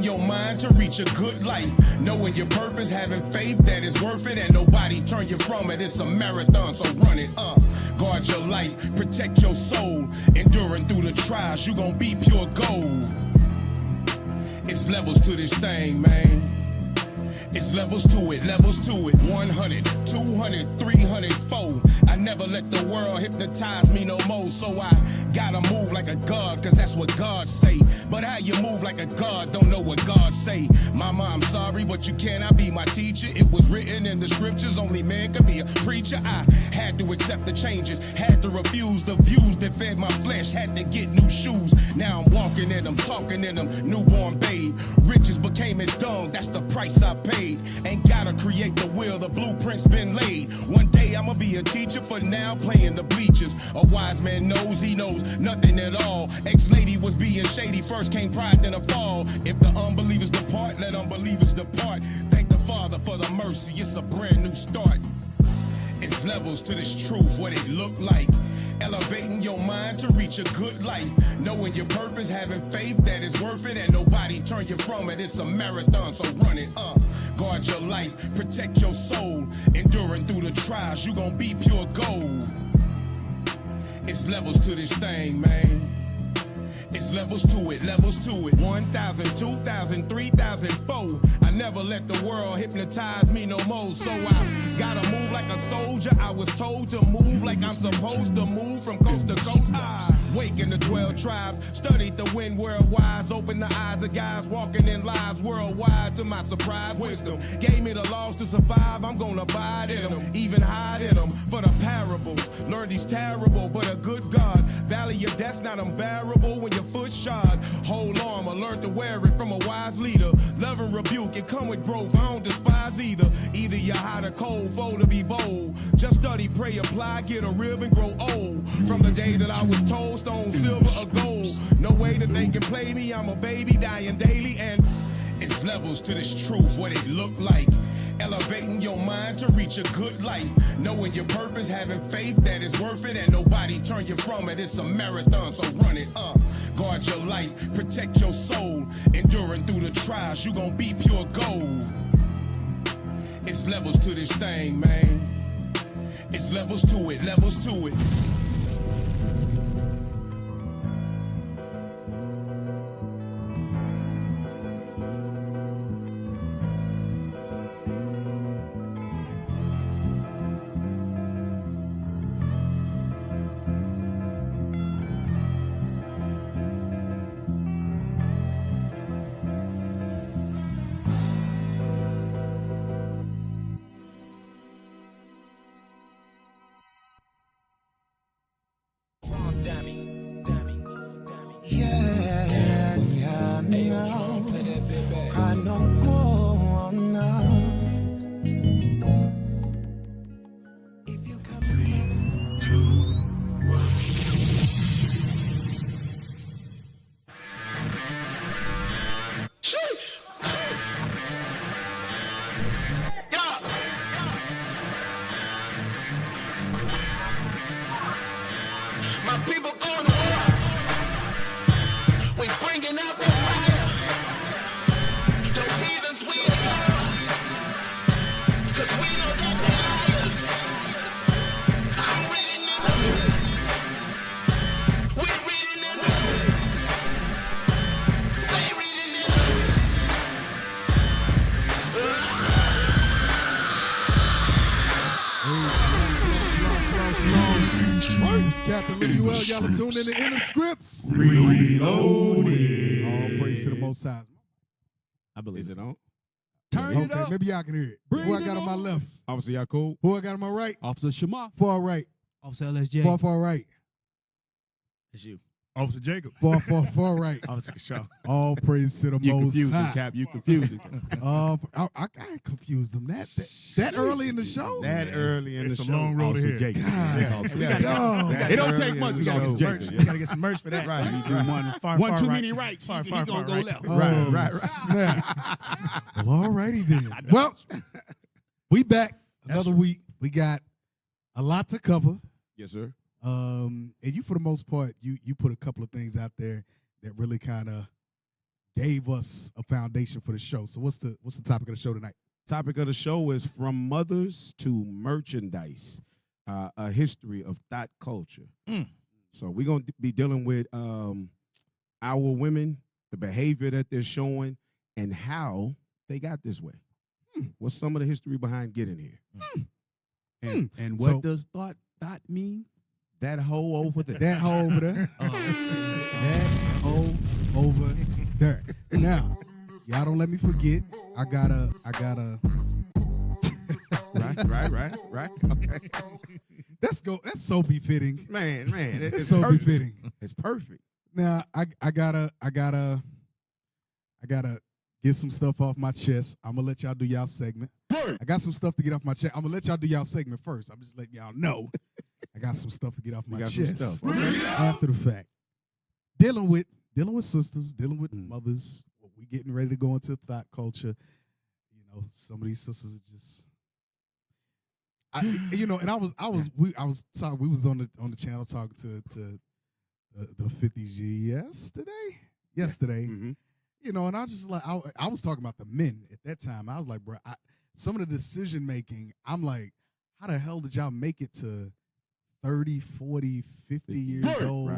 Your mind to reach a good life, knowing your purpose, having faith that it's worth it, and nobody turn you from it. It's a marathon, so run it up. Guard your life, protect your soul, enduring through the trials, you gon' be pure gold. It's levels to this thing, man. It's levels to it, 100, 200, 300, 4. I never let the world hypnotize me no more, so I gotta move like a god, cause that's what God say. But how you move like a god, don't know what God say. Mama, I'm sorry, but you cannot be my teacher. It was written in the scriptures, only man can be a preacher. I had to accept the changes, had to refuse the views that fed my flesh, had to get new shoes. Now I'm walking in them, talking in them, newborn babe. Riches became as dung, that's the price I paid. Ain't gotta create the will, the blueprint's been laid. One day I'ma be a teacher, for now playing the bleachers. A wise man knows he knows nothing at all. Ex-lady was being shady, first came pride, then a fall. If the unbelievers depart, let unbelievers depart. Thank the Father for the mercy, it's a brand new start. It's levels to this truth, what it look like. Elevating your mind to reach a good life, knowing your purpose, having faith that it's worth it, and nobody turn you from it. It's a marathon, so run it up. Guard your life, protect your soul, enduring through the trials, you gon' be pure gold. It's levels to this thing, man. It's levels to it, 1,000, 2,000, 3,000, 4. I never let the world hypnotize me no more, so I gotta move like a soldier. I was told to move like I'm supposed to move from coast to coast. I wake in the 12 tribes, studied the wind worldwide, opened the eyes of guys walking in lives worldwide. To my surprise, wisdom gave me the laws to survive. I'm gonna abide in them, even hide in them. For the parables, learn these terrible, but a good God. Valley of death's not unbearable when your foot shod. Hold on, I learned to wear it from a wise leader. Love and rebuke, it come with growth, I don't despise either. Either you're hot or cold, foe to be bold. Just study, pray, apply, get a rib and grow old. From the day that I was told, stone, silver, or gold. No way that they can play me, I'm a baby dying daily, and it's levels to this truth, what it look like. Elevating your mind to reach a good life, knowing your purpose, having faith that it's worth it, and nobody turn you from it. It's a marathon, so run it up. Guard your life, protect your soul, enduring through the trials, you gon' be pure gold. It's levels to this thing, man. It's levels to it, My people going to war. We bringing out the fire. Those heathens we adore. 'Cause we know that they're liars. I'm reading in the news. We're reading in the news. They reading in the It's Captain Lee UL. Y'all are tuned in to InTheScripts. Reloaded. All praise to the Most High. I believe it on. Turn it up. Maybe y'all can hear it. Bring Who I it got on my on. left? Officer Yacoub. Who I got on my right? Officer Shema. Far right. Officer LSJ. Far right. It's you. Officer Jacob. Far right. Officer Shaw. All praise to the You Most confused him, High. Cap. You confused him. I confused them that early in the show. That early in It's the a show. long road Officer ahead. Jacob. God. Yeah. It don't take much. We gotta get We gotta get some merch for that. Right. You do One too many rights. He gonna go right. left. Right. Snap. Well, all righty then. Well, we back another week. We got a lot to cover. Yes, sir. And you, for the most part, you put a couple of things out there that really kind of gave us a foundation for the show. So what's the topic of the show tonight? Topic of the show is From Mothers to Merchandise, a history of thought culture. So we're going to be dealing with our women, the behavior that they're showing, and how they got this way. What's some of the history behind getting here? And So- what does thought mean? That hoe over there. That hole over there. That hole over there. Now, y'all don't let me forget. I gotta. Right. Okay. Let's go. That's so befitting. Man, It's it's so perfect. befitting. It's perfect. Now, I gotta get some stuff off my chest. I'm gonna let y'all do y'all segment. I got some stuff to get off my chest. I'm gonna let y'all do y'all segment first. I'm just letting y'all know I got some stuff to get off my got some chest. stuff. Okay. After the fact, dealing with sisters, dealing with mothers. We getting ready to go into thought culture. You know, some of these sisters are just. We was on the channel talking to the 50G yesterday. Mm-hmm. You know, and I was just like, I was talking about the men at that time. I was like, bro, some of the decision making, I'm like, how the hell did y'all make it to 30, 40, 50 years old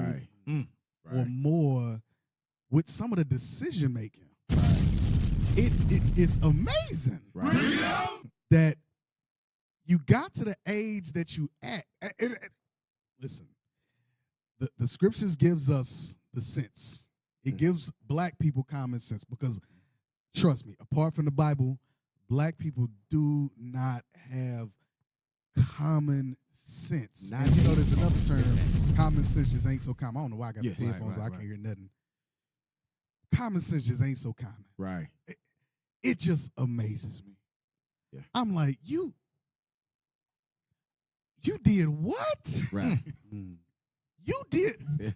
or more with some of the decision making? It is amazing that you got to the age that you at. Listen, the scriptures gives us the sense. It gives black people common sense because, trust me, apart from the Bible, black people do not have common sense. And you know, there's another term, common sense just ain't so common. I don't know why I got the headphones, so I can't hear nothing. Common sense just ain't so common. Right. It just amazes me. Yeah. I'm like, you did what? Right. You did. Yeah.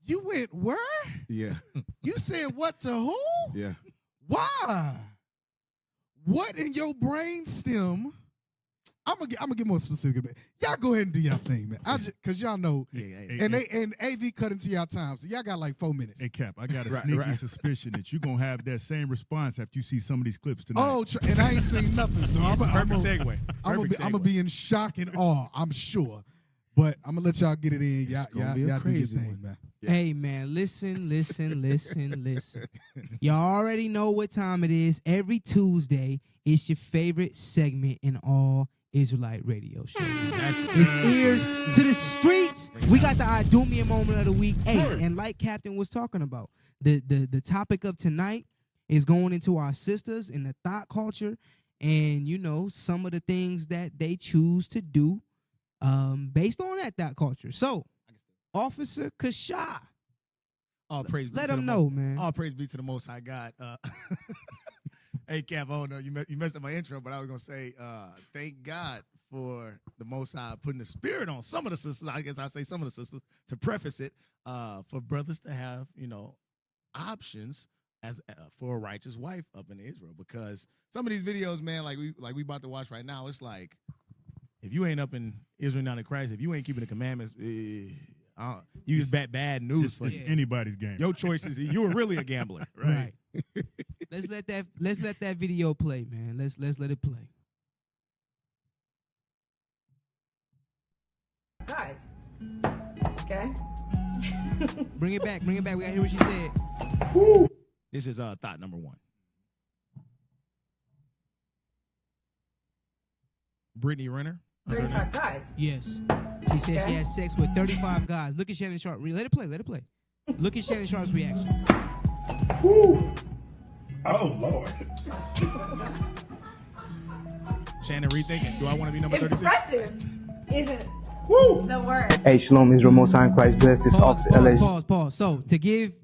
You went where? Yeah. You said what to who? Yeah. Why? What in your brain stem? I'm gonna get more specific. Y'all go ahead and do y'all thing, man. Cause y'all know, and AV cut into y'all time, so y'all got like 4 minutes. Hey, Cap, I got a sneaky suspicion that you're going to have that same response after you see some of these clips tonight. Oh, and I ain't seen nothing, so I'm segue. I'm gonna be in shock and awe, I'm sure. But I'm gonna let y'all get it in. Y'all do your thing, man. Yeah. Hey, man, listen. Y'all already know what time it is. Every Tuesday, it's your favorite segment in all Israelite radio show. It's ears to the streets. We got the idumia moment of the week. Hey, and like Captain was talking about, the topic of tonight is going into our sisters in the thought culture and, you know, some of the things that they choose to do based on that thought culture. So, Officer Kasha, All praise let them know, man. All praise be to the Most High God. Hey, Cap, oh no, you messed up my intro, but I was going to say, thank God for the Most High putting the spirit on some of the sisters, I guess I'll say some of the sisters, to preface it, for brothers to have, you know, options as for a righteous wife up in Israel. Because some of these videos, man, like we about to watch right now, it's like, if you ain't up in Israel now in Christ, if you ain't keeping the commandments, you just bad news. It's anybody's game. Your choices, you were really a gambler. Right. Let's let that video play, man. Let's let it play. Guys. Okay. Bring it back. We gotta hear what she said. This is thought number one. Brittany Renner. 35 guys. Yes. She said she had sex with 35 guys. Look at Shannon Sharp. Let it play. Look at Shannon Sharp's reaction. Oh, Lord. Shannon rethinking. Do I want to be number 36? Impressive isn't the word. Hey, Shalom, Israel, Most High in Christ, bless this officer, LA. Pause. So to give,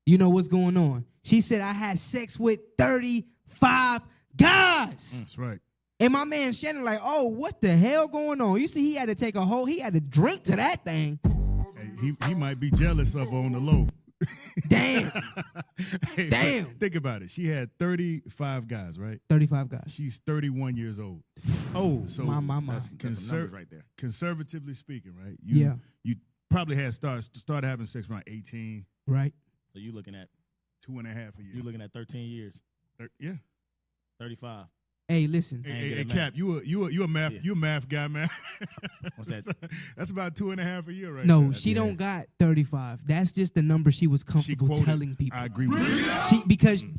you know what's going on. She said I had sex with 35 guys. That's right. And my man Shannon like, oh, what the hell going on? You see, he had to drink to that thing. Hey, he might be jealous of her on the low. Damn. Hey, Damn. Think about it. She had 35 guys, right? 35 guys. She's 31 years old. Oh, so my. That's some numbers right there. Conservatively speaking, right? You probably had started having sex around 18. Right. So you looking at 2.5 a year. You looking at 13 years, Yeah. 35. Hey, listen. Hey, Cap, you a math Yeah. you a math guy, man. What's that? That's about 2.5 a year, right? No, there. she don't got 35. That's just the number she was comfortable quoted. telling people. I agree with you. She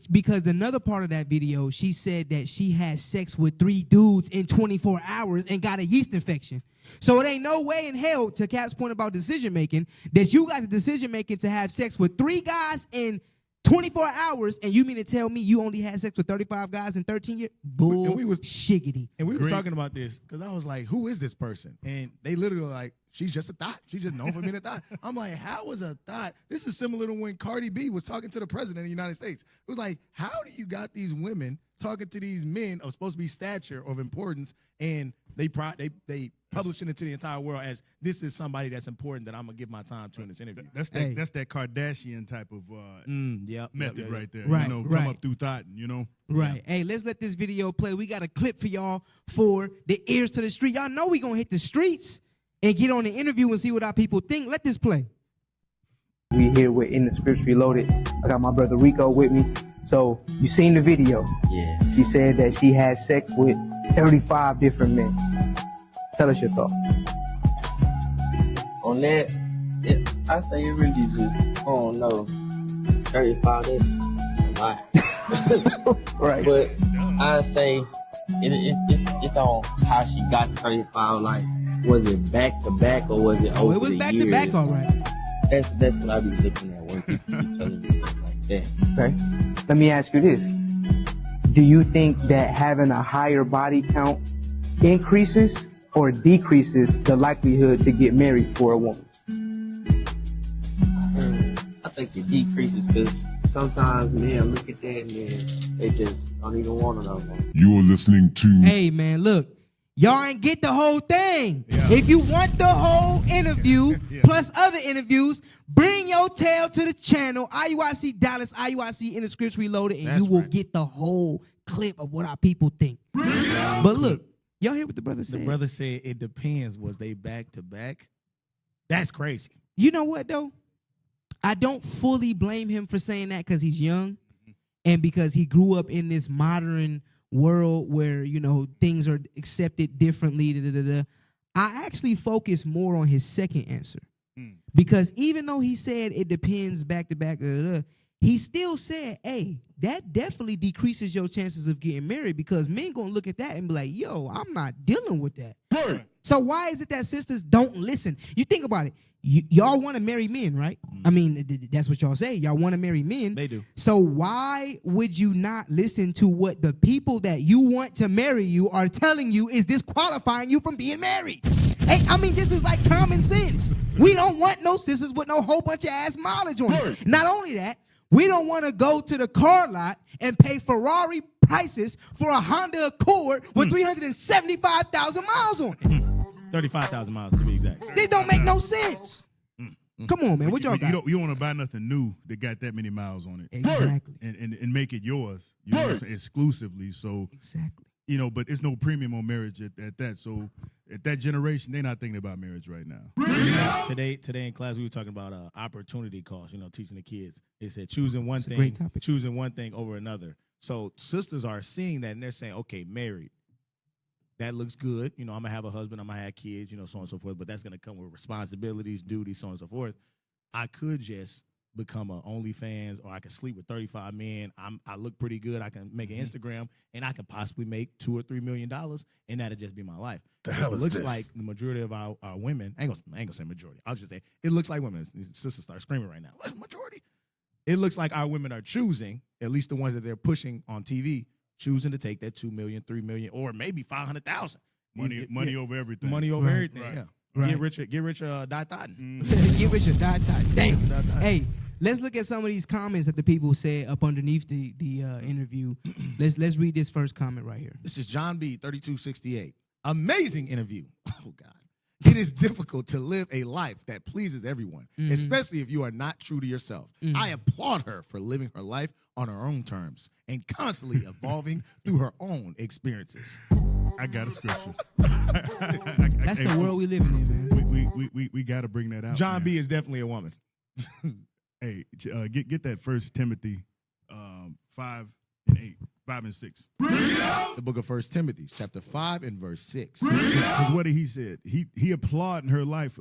because another part of that video, she said that she had sex with 3 dudes in 24 hours and got a yeast infection. So it ain't no way in hell, to Cap's point about decision making, that you got the decision making to have sex with 3 guys in 24 hours, and you mean to tell me you only had sex with 35 guys in 13 years? Shiggity. And we were talking about this because I was like, who is this person? And they literally were like, she's just a thought. She's just known for being a thought. I'm like, how is a thought? This is similar to when Cardi B was talking to the president of the United States. It was like, how do you got these women talking to these men of supposed to be stature of importance, and they publishing it to the entire world as this is somebody that's important that I'm gonna give my time to in this interview. That's that Kardashian type of method right there. Right, come up through thought, Right. Hey, let's let this video play. We got a clip for y'all for the ears to the street. Y'all know we gonna hit the streets and get on the interview and see what our people think. Let this play. We here with InTheScriptsReloaded. I got my brother Rico with me. So you seen the video? Yeah. She said that she had sex with 35 different men. Tell us your thoughts. On that, I say it really just, I don't know, 35, that's a lot. Right. But I say it's on how she got 35. Like, was it back to back or was it over it was the back years? to back, all right. That's what I be looking at when people be telling me stuff like that. Okay. Let me ask you this. Do you think that having a higher body count increases or decreases the likelihood to get married for a woman? I think it decreases because sometimes men look at that and then they just don't even want another one. You're listening to Hey, man, look. Y'all ain't get the whole thing. Yeah. If you want the whole interview plus other interviews, bring your tail to the channel, IUIC Dallas, IUIC InTheScriptsReloaded, and That's you will right. get the whole clip of what our people think. But look, y'all hear what the brother said? The brother said it depends. Was they back to back? That's crazy. You know what, though? I don't fully blame him for saying that because he's young and because he grew up in this modern world where, things are accepted differently. I actually focus more on his second answer because even though he said it depends back to back, he still said, hey, that definitely decreases your chances of getting married because men gonna look at that and be like, yo, I'm not dealing with that. So why is it that sisters don't listen? You think about it. Y'all want to marry men, right? I mean, that's what y'all say. Y'all want to marry men. They do. So why would you not listen to what the people that you want to marry you are telling you is disqualifying you from being married? Hey, I mean, this is like common sense. We don't want no sisters with no whole bunch of ass mileage on it. Not only that, we don't want to go to the car lot and pay Ferrari prices for a Honda Accord with 375,000 miles on it. 35,000 miles to be exact. This don't make no sense. Come on, man. What y'all got? You don't want to buy nothing new that got that many miles on it. Exactly. And make it yours, exclusively. So Exactly. but it's no premium on marriage at that. So at that generation, they're not thinking about marriage right now. Today in class we were talking about opportunity cost. Teaching the kids. It said choosing one It's a great thing, topic. choosing one thing over another. So sisters are seeing that and they're saying, okay, married. That looks good. I'm gonna have a husband, I'm gonna have kids, so on and so forth. But that's gonna come with responsibilities, duties, so on and so forth. I could just become a OnlyFans, or I could sleep with 35 men. I look pretty good. I can make an Instagram, and I could possibly make $2 or $3 million, and that'd just be my life. The hell it is looks this? like the majority of our women. I ain't gonna say majority. I'll just say it looks like women. Sisters start screaming right now. Majority. It looks like our women are choosing, at least the ones that they're pushing on TV. Choosing to take that $2 million, $3 million, or maybe 500,000. Money over everything. Money over everything. Right. Yeah. Right. Get rich, die thotting. Get rich or die. Damn. Hey, let's look at some of these comments that the people said up underneath the interview. Let's read this first comment right here. This is John B. 3268. Amazing interview. Oh God. It is difficult to live a life that pleases everyone, especially if you are not true to yourself. I applaud her for living her life on her own terms and constantly evolving through her own experiences. I got a scripture. That's the world we live in, man. We got to bring that out. John man. B. is definitely a woman. Hey, get that 1 Timothy 5 and 8, 5 and 6. The book of 1 Timothy, chapter 5 and verse 6. Because what he said, he applauding her life,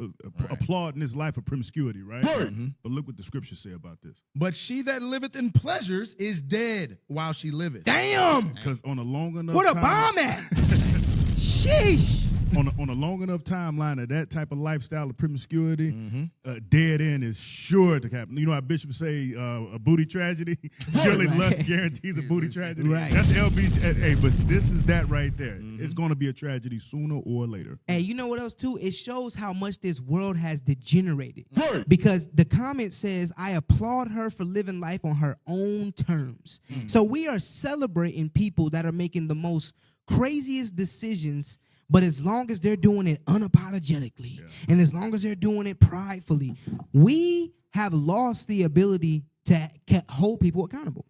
applauding his life of promiscuity, right? But look what the scriptures say about this. But she that liveth in pleasures is dead while she liveth. Damn. Because on a long enough What a time, bomb at? Sheesh. on a long enough timeline of that type of lifestyle of promiscuity, dead end is sure to happen. You know how bishops say a booty tragedy? Surely lust guarantees a booty tragedy. Right. That's LBJ. But this is that right there. It's going to be a tragedy sooner or later. Hey, you know what else too? It shows how much this world has degenerated. Because the comment says, I applaud her for living life on her own terms. So we are celebrating people that are making the most craziest decisions, but as long as they're doing it unapologetically and as long as they're doing it pridefully, we have lost the ability to hold people accountable.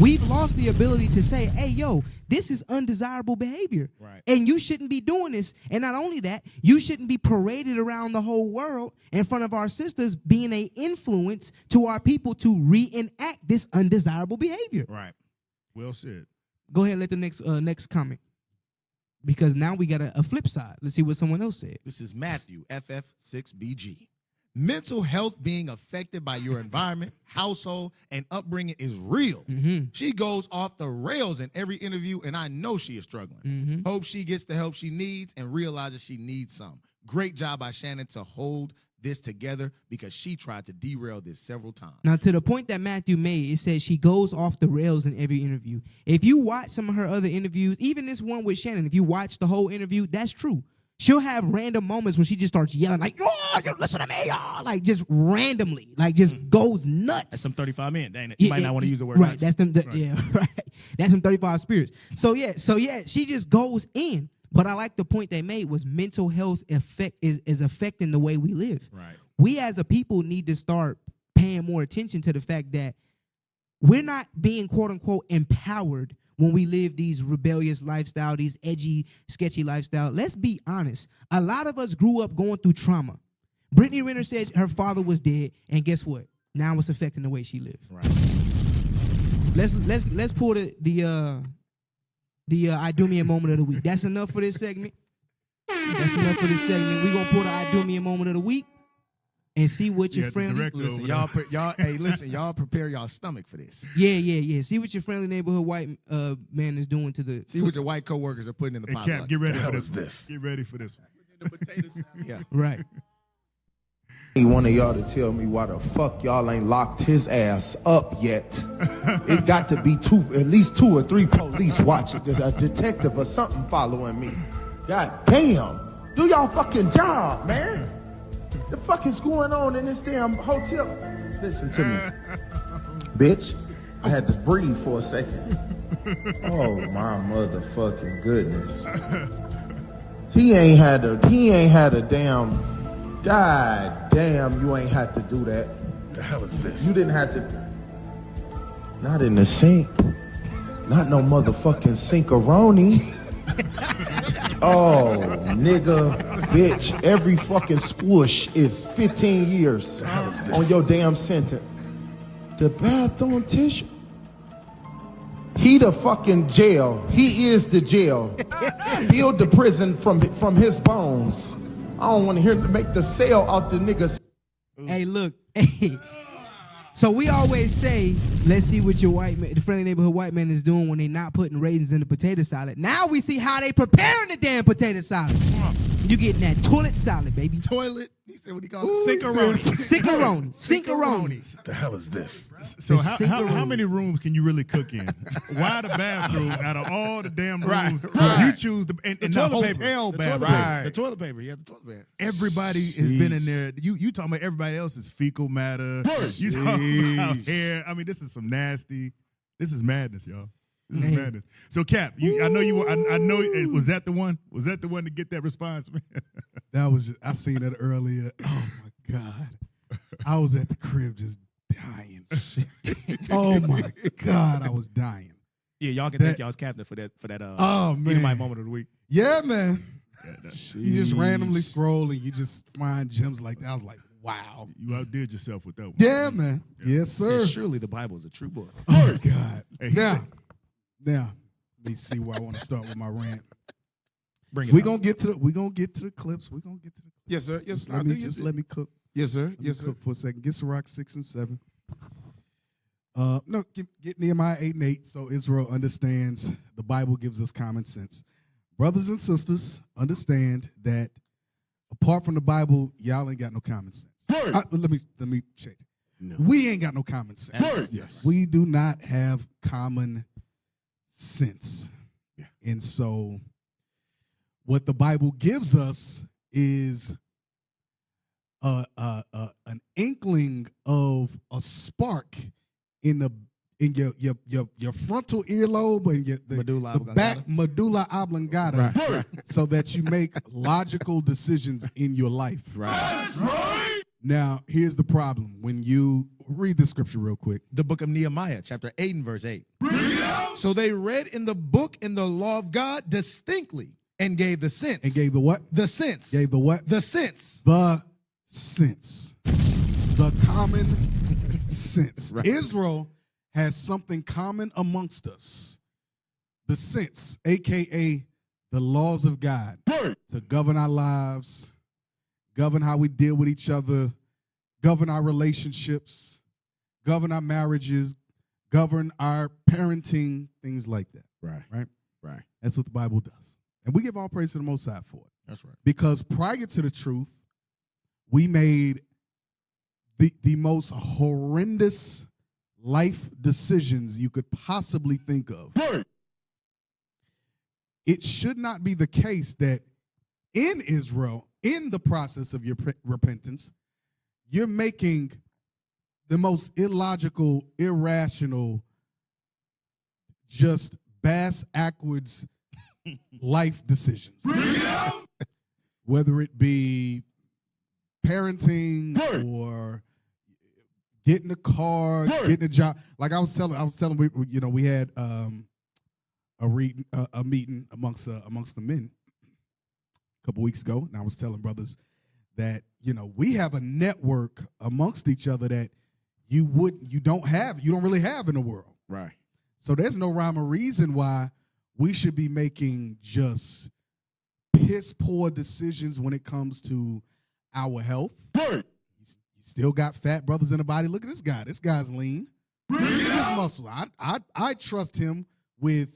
We've lost the ability to say, hey, yo, this is undesirable behavior. And you shouldn't be doing this. And not only that, you shouldn't be paraded around the whole world in front of our sisters being an influence to our people to reenact this undesirable behavior. Right. Well said. Go ahead and let the next comment. Because now we got a flip side. Let's see what someone else said. This is Matthew, FF6BG. Mental health being affected by your environment, household, and upbringing is real. She goes off the rails in every interview, and I know she is struggling. Hope she gets the help she needs and realizes she needs some. Great job by Shannon to hold this together because she tried to derail this several times. Now, to the point that Matthew made, it says she goes off the rails in every interview. If you watch some of her other interviews, even this one with Shannon, if you watch the whole interview, that's true. She'll have random moments when she just starts yelling like, oh, you listen to me, oh, like just randomly, like just goes nuts. That's some 35 men, ain't it? You might not want to use the word right. nuts. That's them. Yeah, right. That's some 35 spirits. So yeah, she just goes in. But I like the point they made was mental health is affecting the way we live. Right. We as a people need to start paying more attention to the fact that we're not being quote unquote empowered when we live these rebellious lifestyle, these edgy, sketchy lifestyle. Let's be honest. A lot of us grew up going through trauma. Brittany Renner said her father was dead, and guess what? Now it's affecting the way she lives. Right. Let's pull the idumia moment of the week. That's enough for this segment. That's enough for this segment. We're gonna pull the idumia moment of the week and see what your friendly. Listen, y'all prepare y'all stomach for this. Yeah. See what your friendly neighborhood white man is doing to the. See what your white coworkers are putting in the Hey, pot. Cap, get ready for this. Get ready for this. Yeah. Right. Need one of y'all to tell me why the fuck y'all ain't locked his ass up yet. It got to be at least 2 or 3 police watching. There's a detective or something following me. God damn. Do y'all fucking job, man. The fuck is going on in this damn hotel? Listen to me. Bitch, I had to breathe for a second. Oh my motherfucking goodness. He ain't had a damn. God damn, you ain't had to do that. The hell is this? You didn't have to. Not in the sink. Not no motherfucking sinkaroni. Oh, nigga, bitch, every fucking squish is 15 years on your damn sentence. The bathroom tissue. He the fucking jail. He is the jail. Build the prison from his bones. I don't want to hear him make the sale out the niggas. Hey, look. Hey. So we always say, let's see what your the friendly neighborhood white man is doing when they not putting raisins in the potato salad. Now we see how they preparing the damn potato salad. You getting that toilet salad, baby. Toilet. He said what he called it? Sinkaroni. The hell is this? So how many rooms can you really cook in? Why the bathroom out of all the damn rooms? You choose the hotel bathroom. The toilet paper. Yeah, the toilet paper. Everybody has been in there. You talking about everybody else's fecal matter. You talking about hair. I mean, this is some nasty. This is madness, y'all. This is madness. So, Cap, I know. Was that the one? Was that the one to get that response, man? That was just, I seen that earlier. Oh my God. I was at the crib just dying. Oh my God, I was dying. Yeah, y'all can thank y'all's captain for that. Oh man, my moment of the week. Yeah, man. You just randomly scroll and you just find gems like that. I was like, wow. You outdid yourself with that one. Yeah, man. Yes, sir. Surely the Bible is a true book. Oh God. Hey, he Now, said- now, let me see where I want to start with my rant. Bring it We're up. gonna get to the clips. We're gonna get to the clips. Yes, sir. Yes, Just sir. let me let me cook. Yes, sir. Let me Yes, sir. cook for a second. Get Sirach 6 and 7. No, get Nehemiah 8 and 8 so Israel understands the Bible gives us common sense. Brothers and sisters, understand that apart from the Bible, y'all ain't got no common sense. Let me check. No. We ain't got no common sense. Yes. We do not have common sense. Yeah. And so what the Bible gives us is an inkling of a spark in your frontal earlobe and Medulla the oblongata. back medulla oblongata, Right. so that you make logical decisions in your life. Right. Now, here's the problem. When you read the scripture real quick. The book of Nehemiah, chapter 8 and verse 8. So they read in the book in the law of God distinctly and gave the sense. And gave the what? The sense. Gave the what? The sense. The sense. The common sense. Right. Israel has something common amongst us. The sense, a.k.a. the laws of God, to govern our lives, govern how we deal with each other, govern our relationships, govern our marriages, govern our parenting, things like that. Right. Right? Right. That's what the Bible does. And we give all praise to the Most High for it. That's right. Because prior to the truth, we made the most horrendous life decisions you could possibly think of. It should not be the case that in Israel, in the process of your repentance, you're making the most illogical, irrational, just bass-ackwards life decisions. Whether it be parenting or getting a car, getting a job. Like I was telling we had a meeting amongst the men a couple weeks ago, and I was telling brothers that we have a network amongst each other that you don't really have in the world. Right. So there's no rhyme or reason why we should be making just piss poor decisions when it comes to our health. You still got fat brothers in the body. Look at this guy. This guy's lean. Look at his muscle. I trust him with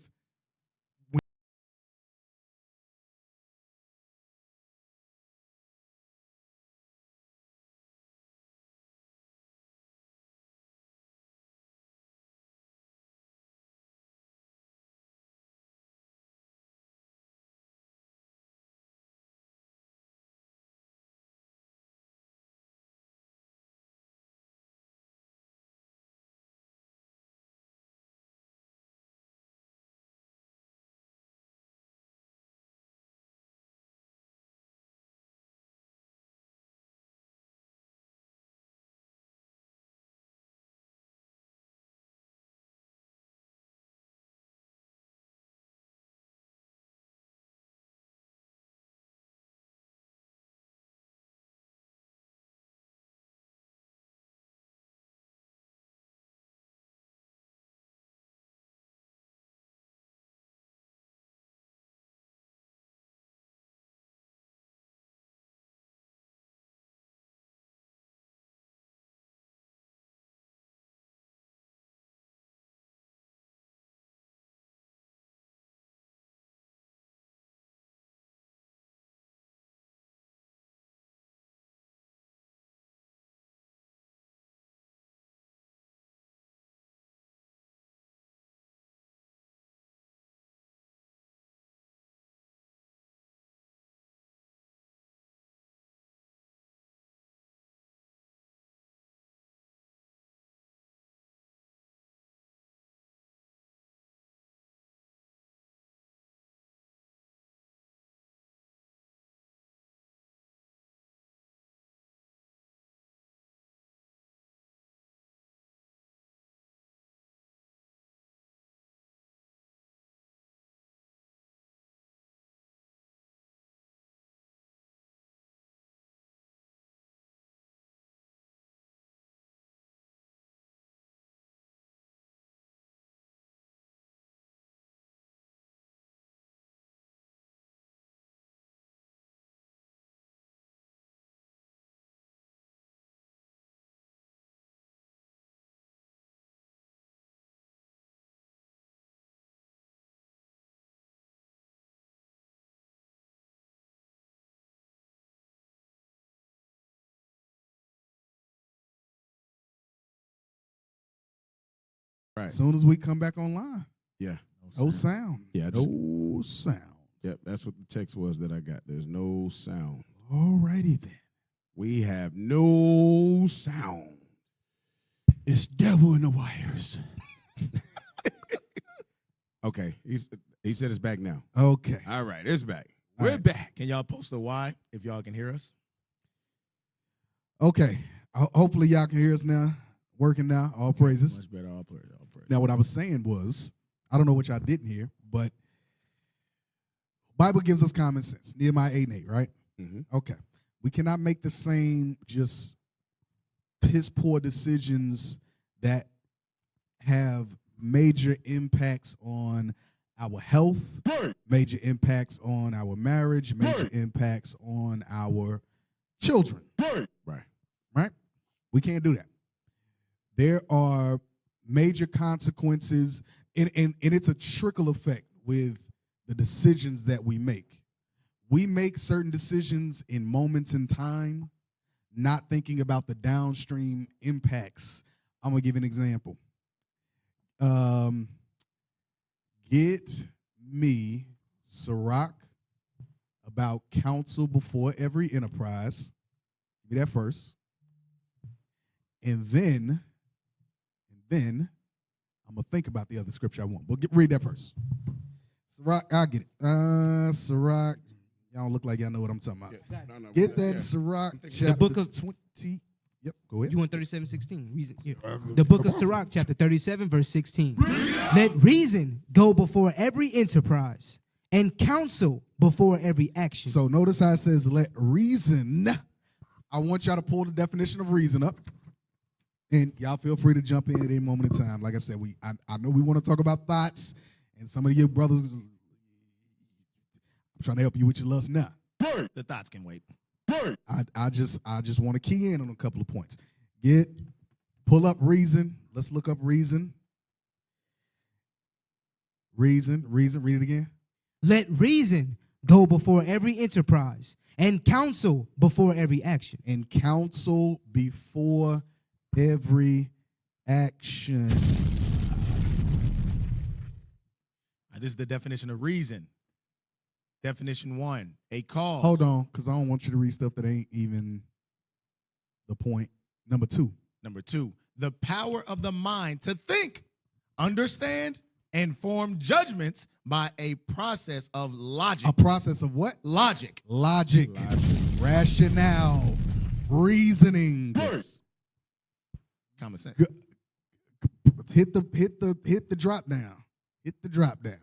Right. As soon as we come back online, Yeah. no sound. Yeah, no sound. Yep, that's what the text was that I got. There's no sound. Alrighty then. We have no sound. It's devil in the wires. Okay, he said it's back now. Okay. All right, it's back. All We're right. back. Can y'all post the why if y'all can hear us? Okay. Hopefully y'all can hear us now. Working now. All praises. Much better. All praise. All praise. Now, what I was saying was, I don't know what y'all didn't hear, but Bible gives us common sense. Nehemiah 8:8, right? Mm-hmm. Okay. We cannot make the same just piss poor decisions that have major impacts on our health, major impacts on our marriage, major impacts on our children. Right? We can't do that. There are major consequences, and it's a trickle effect with the decisions that we make. We make certain decisions in moments in time, not thinking about the downstream impacts. I'm going to give you an example. Get me Sirach about counsel before every enterprise. Give me that first. And then I'm going to think about the other scripture I want. But read that first. Sirach, I'll get it. Sirach, y'all don't look like y'all know what I'm talking about. No, Get that Sirach chapter The book of 20. Yep, go ahead. You want 37:16? Reason. Yeah. The book of Sirach, chapter 37, verse 16. Let reason go before every enterprise, and counsel before every action. So notice how it says, let reason. I want y'all to pull the definition of reason up. And y'all feel free to jump in at any moment in time. Like I said, I know we want to talk about thoughts, and some of you brothers, I'm trying to help you with your lust now. The thoughts can wait. I just want to key in on a couple of points. Pull up reason. Let's look up reason. Reason, read it again. Let reason go before every enterprise, and counsel before every action. And counsel before every action. This is the definition of reason. Definition 1, a cause. Hold on, because I don't want you to read stuff that ain't even the point. Number 2. Number 2, the power of the mind to think, understand, and form judgments by a process of logic. A process of what? Logic. Logic. Rationale. Reasoning. Common sense. Hit the drop down. Hit the drop down.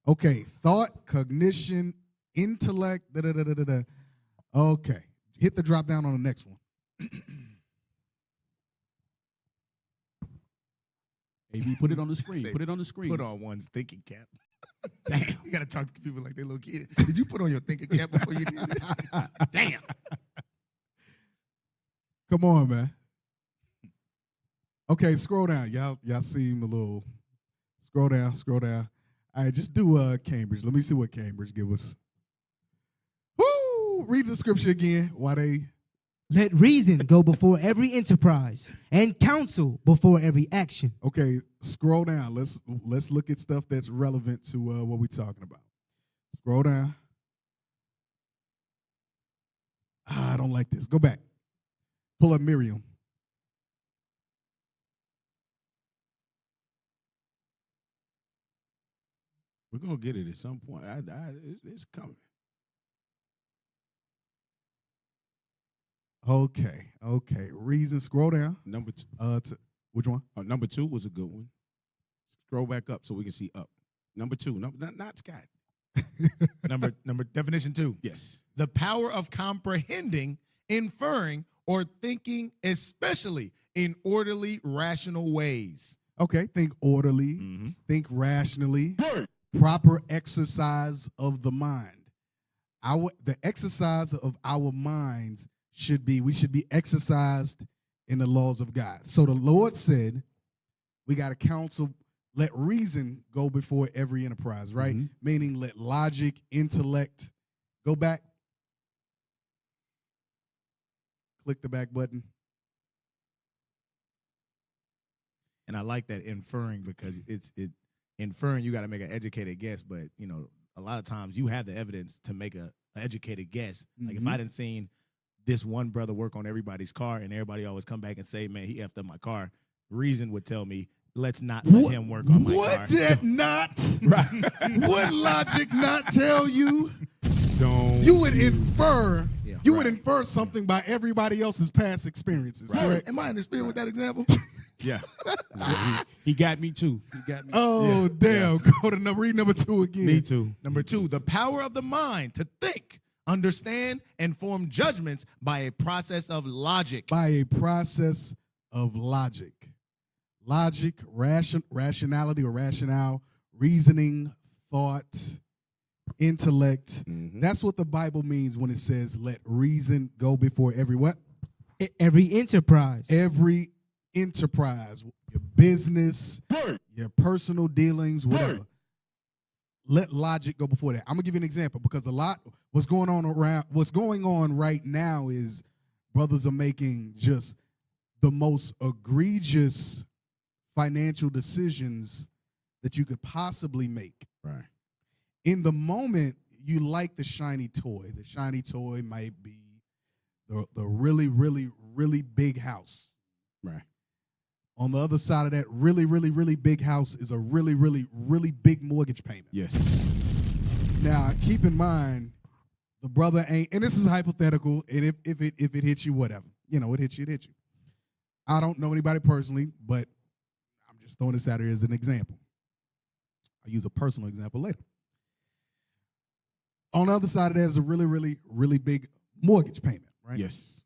Okay, thought, cognition, intellect, da-da-da-da-da. Okay, hit the drop down on the next one. AB, put it on the screen. Say, Put it on the screen. Put on one's thinking cap. Damn. You got to talk to people like they little kid. Did you put on your thinking cap before you did it? Damn. Come on, man. Okay, scroll down. Y'all seem a little. Scroll down. All right, just do Cambridge. Let me see what Cambridge give us. Woo! Read the scripture again. Why they? Let reason go before every enterprise, and counsel before every action. Okay, scroll down. Let's look at stuff that's relevant to what we're talking about. Scroll down. I don't like this. Go back. Pull up Miriam. We're going to get it at some point. It's coming. Okay. Reason. Scroll down. Number 2. Which one? Number 2 was a good one. Scroll back up so we can see up. Number 2. Not Scott. Number definition 2. Yes. The power of comprehending, inferring, or thinking, especially in orderly, rational ways. Okay, think orderly, think rationally, proper exercise of the mind. The exercise of our minds we should be exercised in the laws of God. So the Lord said, we got to counsel, let reason go before every enterprise, right? Meaning let logic, intellect, go back. Click the back button. And I like that inferring because inferring, you got to make an educated guess. But, you know, a lot of times you have the evidence to make an educated guess. Like if I didn't seen this one brother work on everybody's car and everybody always come back and say, man, he effed up my car, reason would tell me, let's not let him work on my car. Would that not? Would logic not tell you? You would infer. Yeah, you would infer something by everybody else's past experiences. Correct? Am I in the spirit with that example? Yeah. He got me too. He got me. Oh, damn. Go to read number 2 again. Me too. Number 2, the power of the mind to think, understand, and form judgments by a process of logic. By a process of logic. Logic, rationality or rationale, reasoning, thought, intellect. That's what the Bible means when it says, let reason go before every what? Every enterprise. Every enterprise, your business, your personal dealings, whatever. Let logic go before that. I'm gonna give you an example because what's going on right now is brothers are making just the most egregious financial decisions that you could possibly make. Right. In the moment, you like the shiny toy. The shiny toy might be the really, really, really big house. Right. On the other side of that really, really, really big house is a really, really, really big mortgage payment. Yes. Now, keep in mind, the brother ain't, and this is hypothetical, and if it hits you, whatever. You know, it hits you, it hits you. I don't know anybody personally, but I'm just throwing this out here as an example. I'll use a personal example later. On the other side of that is a really, really, really big mortgage payment, right? Yes.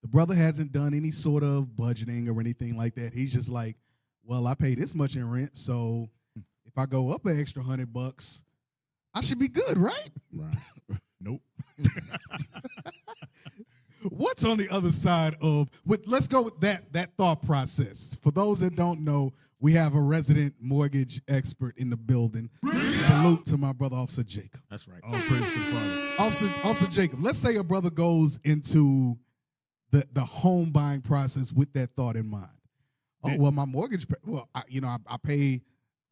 The brother hasn't done any sort of budgeting or anything like that. He's just like, well, I pay this much in rent, so if I go up an extra $100, I should be good, right? Right. Nope. What's on the other side of, let's go with that thought process. For those that don't know, we have a resident mortgage expert in the building. Salute to my brother, Officer Jacob. That's right. All praise to the Father. Officer Jacob, let's say a brother goes into the home buying process with that thought in mind. Oh, well, my mortgage, I pay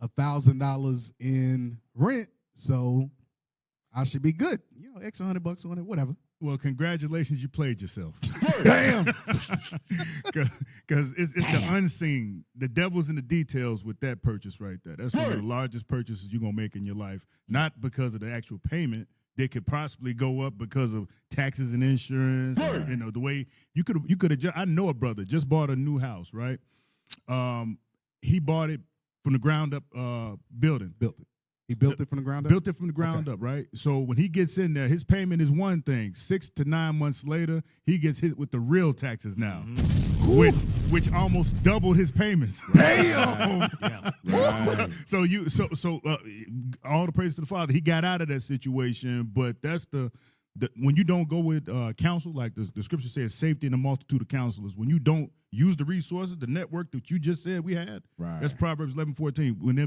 $1,000 in rent, so I should be good. You know, extra $100 on it, whatever. Well, congratulations, you played yourself. Damn. Because it's the unseen. The devil's in the details with that purchase right there. That's one of the largest purchases you're going to make in your life, not because of the actual payment. They could possibly go up because of taxes and insurance. You know, the way you could have. I know a brother just bought a new house, right? He bought it from the ground up building. Built it. He built it from the ground up? Built it from the ground up, right? So when he gets in there, his payment is one thing. 6 to 9 months later, he gets hit with the real taxes now, which almost doubled his payments. Damn. So all the praise to the Father. He got out of that situation, but that's the when you don't go with counsel, like the scripture says, safety in a multitude of counselors. When you don't use the resources, the network that you just said we had, that's Proverbs 11:14. When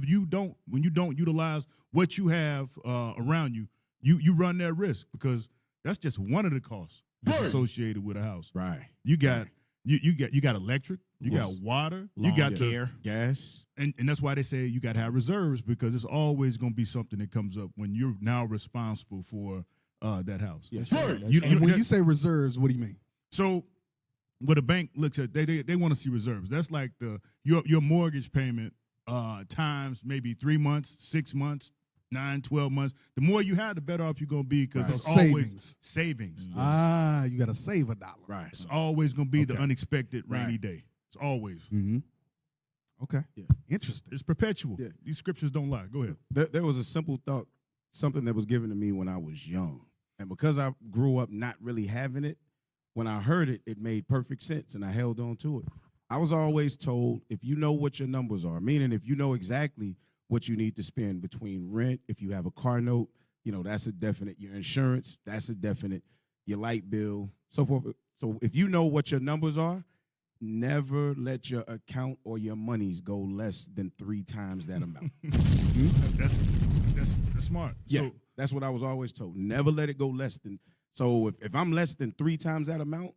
you don't utilize what you have around you, you run that risk because that's just one of the costs associated with a house. Right. You got you got electric, you got water, you got air, gas, and that's why they say you got to have reserves because it's always going to be something that comes up when you're now responsible for that house. Yes, and when you say reserves, what do you mean? So, what a bank looks at, they want to see reserves. That's like your mortgage payment times maybe 3 months, 6 months, 9, 12 months. The more you have, the better off you're going to be because it's always savings. Ah, you got to save $1. Right. It's always going to be the unexpected rainy day. It's always. Mm-hmm. Okay. Yeah. Interesting. It's perpetual. Yeah. These scriptures don't lie. Go ahead. There was a simple thought, something that was given to me when I was young. And because I grew up not really having it, when I heard it, it made perfect sense, and I held on to it. I was always told, if you know what your numbers are, meaning if you know exactly what you need to spend between rent, if you have a car note, that's a definite. Your insurance, that's a definite. Your light bill, so forth. So if you know what your numbers are, never let your account or your monies go less than 3 times that amount. That's smart. Yeah, So, that's what I was always told. Never let it go less than. So if I'm less than 3 times that amount,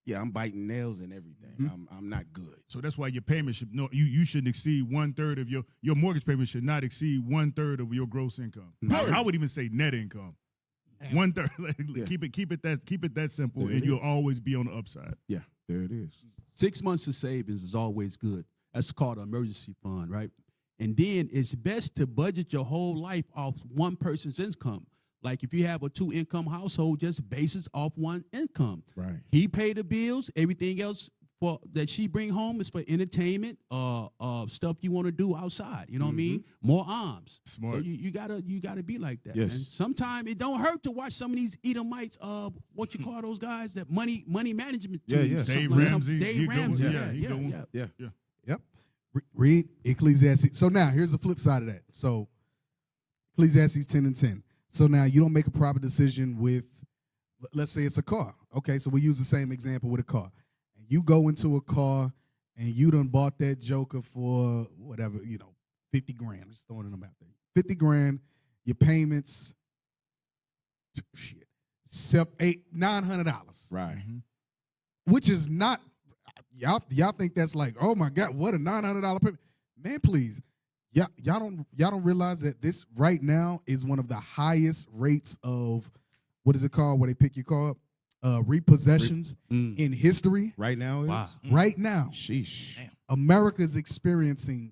yeah, I'm biting nails and everything. I'm not good. So that's why your payment should you shouldn't exceed 1/3 of your mortgage payment should not exceed 1/3 of your gross income. I would even say net income. 1/3. Keep it that simple, and you'll always be on the upside. Yeah, there it is. 6 months of savings is always good. That's called an emergency fund, right? And then it's best to budget your whole life off one person's income. Like if you have a 2-income household, just base it off one income. Right. He pay the bills. Everything else that she bring home is for entertainment, stuff you want to do outside. You know what I mean? More arms. Smart. So you gotta be like that. Yes. Man. Sometimes it don't hurt to watch some of these Edomites. What you call those guys? That money management. Yeah, teams. yeah. Dave Something- Ramsey. Dave Ramsey. Yeah. Yep. Read Ecclesiastes. So now here's the flip side of that. So Ecclesiastes 10:10. So now you don't make a proper decision with, let's say it's a car. Okay, so we use the same example with a car. And you go into a car and you done bought that joker for whatever, 50 grand. I'm just throwing them out there. 50 grand, your payments, shit, $900. Right. Which is not, y'all think that's like, oh my God, what a $900 payment. Man, please. Y'all don't realize that this right now is one of the highest rates of, what is it called, where they pick your car up? Repossessions in history. Right now? Wow. Right now. Sheesh. America is experiencing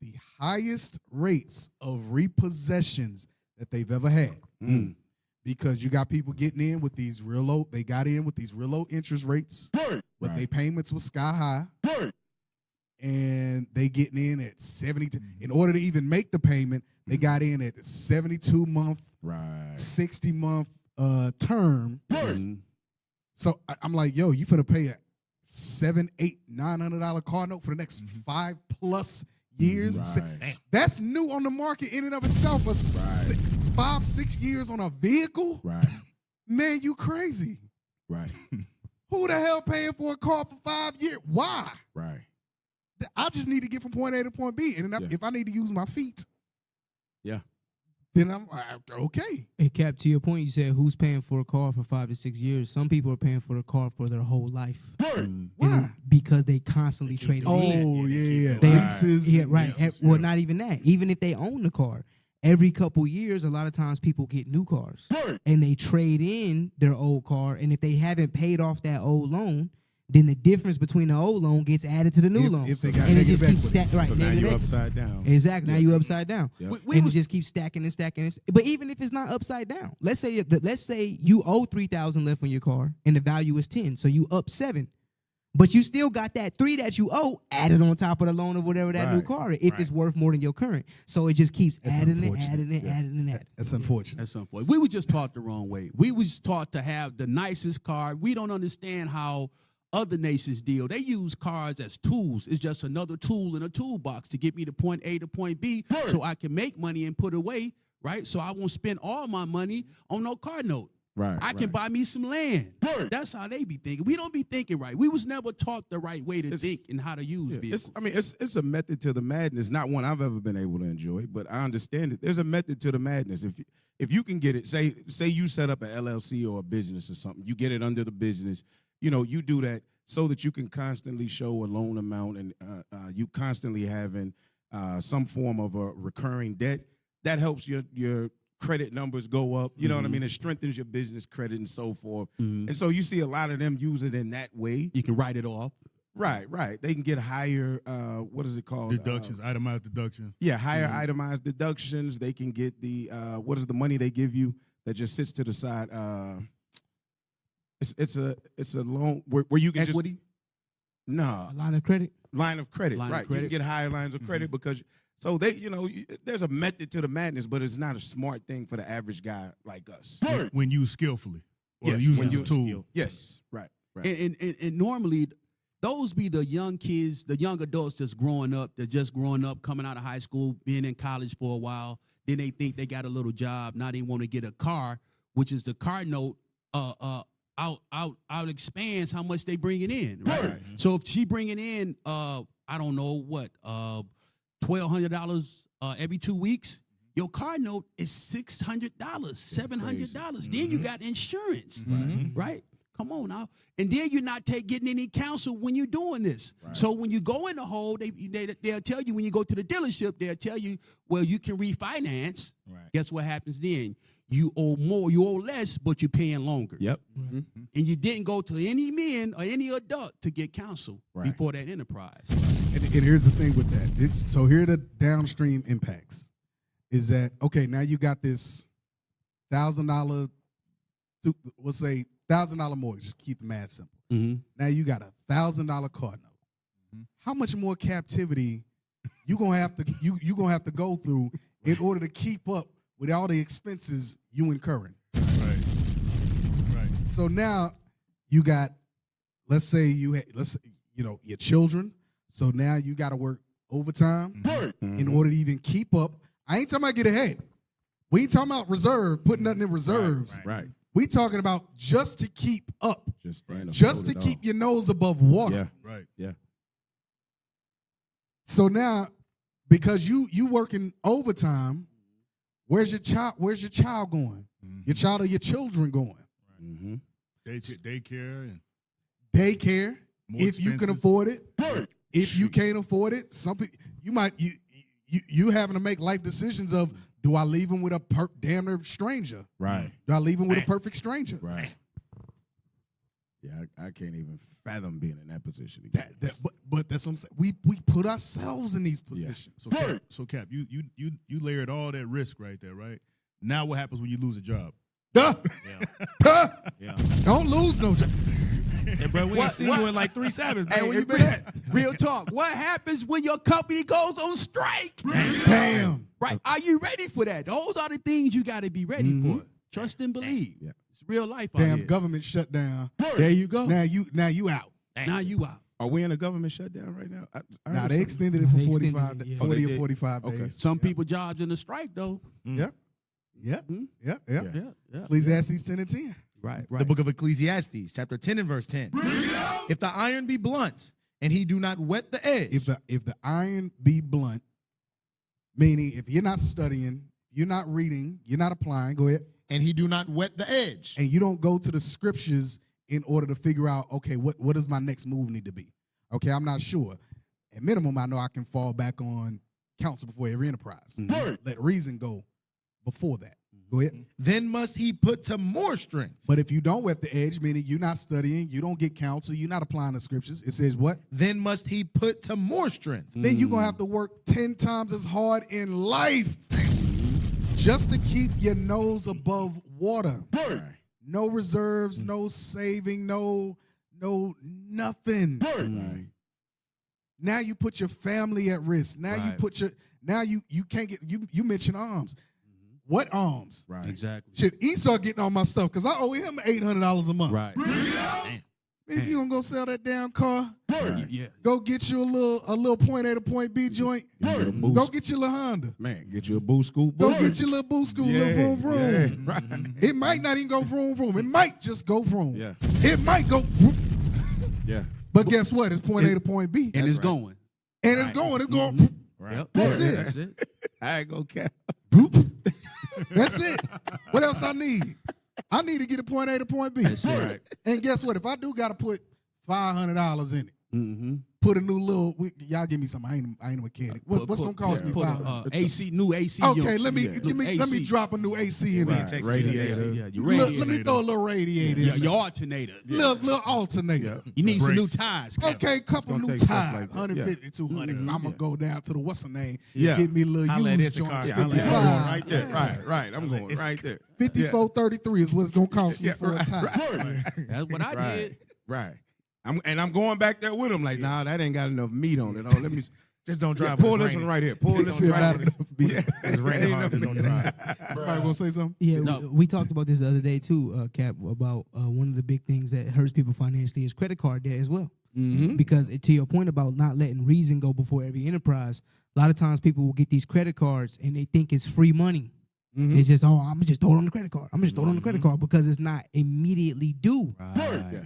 the highest rates of repossessions that they've ever had. Because you got people getting in with these real low, they got in with these real low interest rates, but their payments were sky high. And they getting in at 72. In order to even make the payment, they got in at 72-month, 60-month term. So I'm like, yo, you finna pay a $700, $800, $900 car note for the next 5+ years. That's new on the market in and of itself. 5-6 years on a vehicle. Man, you crazy. Who the hell paying for a car for 5 years? Why? I just need to get from point A to point B, and then if I need to use my feet, then I'm okay. Hey, Cap, to your point, you said who's paying for a car for 5 to 6 years? Some people are paying for a car for their whole life. Why? Because they constantly trade it in. Oh, yeah. Leases. Yeah, right. Leases, Well, not even that. Even if they own the car, every couple years, a lot of times people get new cars. And they trade in their old car, and if they haven't paid off that old loan, then the difference between the old loan gets added to the new loan. If they got and it negative just keeps equity. stacking. Right. So now you're upside down. Exactly. Now you're upside down. Yep. And it just keeps stacking and stacking. But even if it's not upside down, let's say you owe $3,000 left on your car and the value is 10, so you up 7. But you still got that 3 that you owe added on top of the loan or whatever that new car is, if it's worth more than your current. So it just keeps adding and adding and adding and adding. That's unfortunate. That's unfortunate. We were just taught the wrong way. We was taught to have the nicest car. We don't understand how other nations deal. They use cars as tools. It's just another tool in a toolbox to get me to point A to point B so I can make money and put away, right? So I won't spend all my money on no car note. I can buy me some land. That's how they be thinking. We don't be thinking right. We was never taught the right way to think and how to use vehicles. It's a method to the madness, not one I've ever been able to enjoy, but I understand it. There's a method to the madness. If you can get it, say you set up an LLC or a business or something, you get it under the business, you do that so that you can constantly show a loan amount and you constantly having some form of a recurring debt. That helps your credit numbers go up. You know what I mean? It strengthens your business credit and so forth. And so you see a lot of them use it in that way. You can write it off. Right. They can get higher, what is it called? Deductions, itemized deductions. Yeah, higher itemized deductions. They can get the, what is the money they give you that just sits to the side? It's a loan where you can equity? A line of credit? Line of credit, Line of right. credit. You can get higher lines of credit because, so they, there's a method to the madness, but it's not a smart thing for the average guy like us. When used skillfully. Or Yes, used when as a used tool. skillfully. Yes, right. And normally, those be the young kids, the young adults that's growing up, coming out of high school, being in college for a while. Then they think they got a little job. Now they want to get a car, which is the car note out expands how much they bringing in, right? So if she bringing in, I don't know what, $1,200 every 2 weeks, your car note is $600, $700. Then you got insurance, right? Come on now. And then you're not getting any counsel when you're doing this. Right. So when you go in the hole, they'll tell you when you go to the dealership, they'll tell you, well, you can refinance. Right. Guess what happens then? You owe more, you owe less, but you're paying longer. Yep. And you didn't go to any men or any adult to get counsel before that enterprise. And here's the thing with that. So here are the downstream impacts. Is that, okay, now you got this $1,000, we'll say $1,000 mortgage, just keep the math simple. Now you got a $1,000 car note. How much more captivity you gonna have to go through in order to keep up with all the expenses you incurring? Right. So now you got, let's say your children. So now you got to work overtime in order to even keep up. I ain't talking about get ahead. We ain't talking about reserve, putting nothing in reserves. Right. We talking about just to keep up, Just to keep your nose above water. Yeah. Right. Yeah. So now, because you working overtime, where's your child going? Your child or your children going? Daycare and Daycare, more if you can expenses. afford it. If you can't afford it, some people you having to make life decisions of, do I leave them with a damn near stranger? Right. Do I leave them with a perfect stranger? Right. Yeah, I can't even fathom being in that position again. But that's what I'm saying. We put ourselves in these positions. So Cap, you layered all that risk right there, right? Now what happens when you lose a job? Duh. Yeah. Don't lose no job. Hey, bro, we ain't seen you in like 3 Sabbaths, man. Hey, Where you been at? Real talk. What happens when your company goes on strike? Damn. Right. Are you ready for that? Those are the things you got to be ready for. Trust and believe. Yeah. It's real life out Damn, here. government shut down. There you go. Now you out. Now you out. Are we in a government shutdown right now? I Now heard they something. extended it for They 45, extended it, yeah. 40 Oh, they or did? 45 Okay. days. Some people jobs in the strike though. Yep. Yep. Yep. Yeah. Ecclesiastes 10 and 10. Right. The book of Ecclesiastes, chapter 10 and verse 10. If the iron be blunt and he do not wet the edge. If the iron be blunt, meaning if you're not studying, you're not reading, you're not applying, go ahead. And he do not wet the edge. And you don't go to the scriptures in order to figure out, okay, what does my next move need to be? Okay, I'm not sure. At minimum, I know I can fall back on counsel before every enterprise. Let reason go before that. Go ahead. Then must he put to more strength. But if you don't wet the edge, meaning you're not studying, you don't get counsel, you're not applying the scriptures, it says what? Then must he put to more strength. Then you're going to have to work 10 times as hard in life just to keep your nose above water. No reserves, no saving, no nothing. Now you put your family at risk. Now you can't get, you mentioned arms. What arms? Right. Exactly. Shit, Esau getting all my stuff because I owe him $800 a month. Right. Man, if you gonna go sell that damn car, Yeah. go get you a little point A to point B joint. Go get your little Honda. Man, get you a boo scoop. Go get your little boo scoop, little vroom vroom. Yeah, right. It might not even go vroom vroom. It might just go vroom. Yeah. It might go. Yeah. But guess what? It's point A to point B. And it's going. And it's going. It's going. Yep. That's it. That's it. I ain't gonna cap. That's it. What else I need? I need to get a point A to point B. That's right. And guess what? If I do got to put $500 in it, Mm-hmm. put a new little. Y'all give me something. I ain't a mechanic. What's gonna cost me Put $500? AC, new AC. Okay, let me AC. drop a new AC in there. Right. Radiator. Yeah, your Let radiator. me throw a little radiator. Yeah, in your there. alternator. Little alternator. You need some new Brakes. tires. Kevin. Okay, couple gonna new take stuff tires, like that. 150, 200. I'm gonna go down to the what's her name? Yeah. Get me a little Holla at used joint. Issachar. Yeah, I'm 55. going right there. Right. I'm going right there. 54.33 is what's gonna cost me for a tire. That's what I did. Right. I'm going back there with him. Like, nah, that ain't got enough meat on it. Oh, let me Just don't drive. pull when it's this one raining. right here. Pull this Still one not right enough here. beef. It's raining hard. Just don't drive. Somebody gonna say something? Yeah, No. we talked about this the other day too, Cap, about one of the big things that hurts people financially is credit card debt as well. Mm-hmm. Because to your point about not letting reason go before every enterprise, a lot of times people will get these credit cards and they think it's free money. Mm-hmm. It's just, I'm just throw it on the credit card. I'm just throw it on the credit card because it's not immediately due.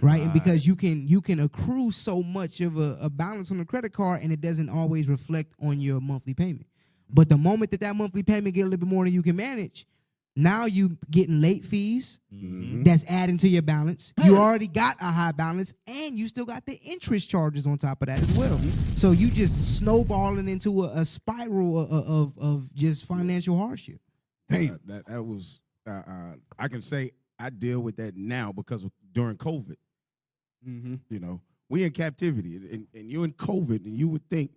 Right. And because you can accrue so much of a balance on the credit card and it doesn't always reflect on your monthly payment. But the moment that monthly payment get a little bit more than you can manage, Now you getting late fees. Mm-hmm. That's adding to your balance. You already got a high balance, and you still got the interest charges on top of that as well. So you just snowballing into a spiral of just financial hardship. Hey, that was. I can say I deal with that now because of during COVID. Mm-hmm. You know, we in captivity, and you in COVID, and you would think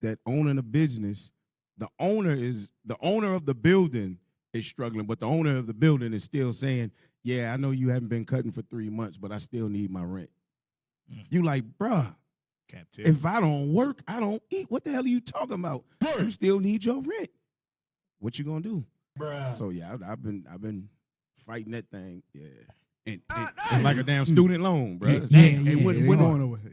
that owning a business, the owner of the building is struggling, but the owner of the building is still saying, yeah, I know you haven't been cutting for 3 months, but I still need my rent. You like, bruh, if I don't work, I don't eat. What the hell are you talking about? You still need your rent. What you gonna do? Bruh. So yeah, I've been fighting that thing. Yeah. And it's like a damn student loan, bro.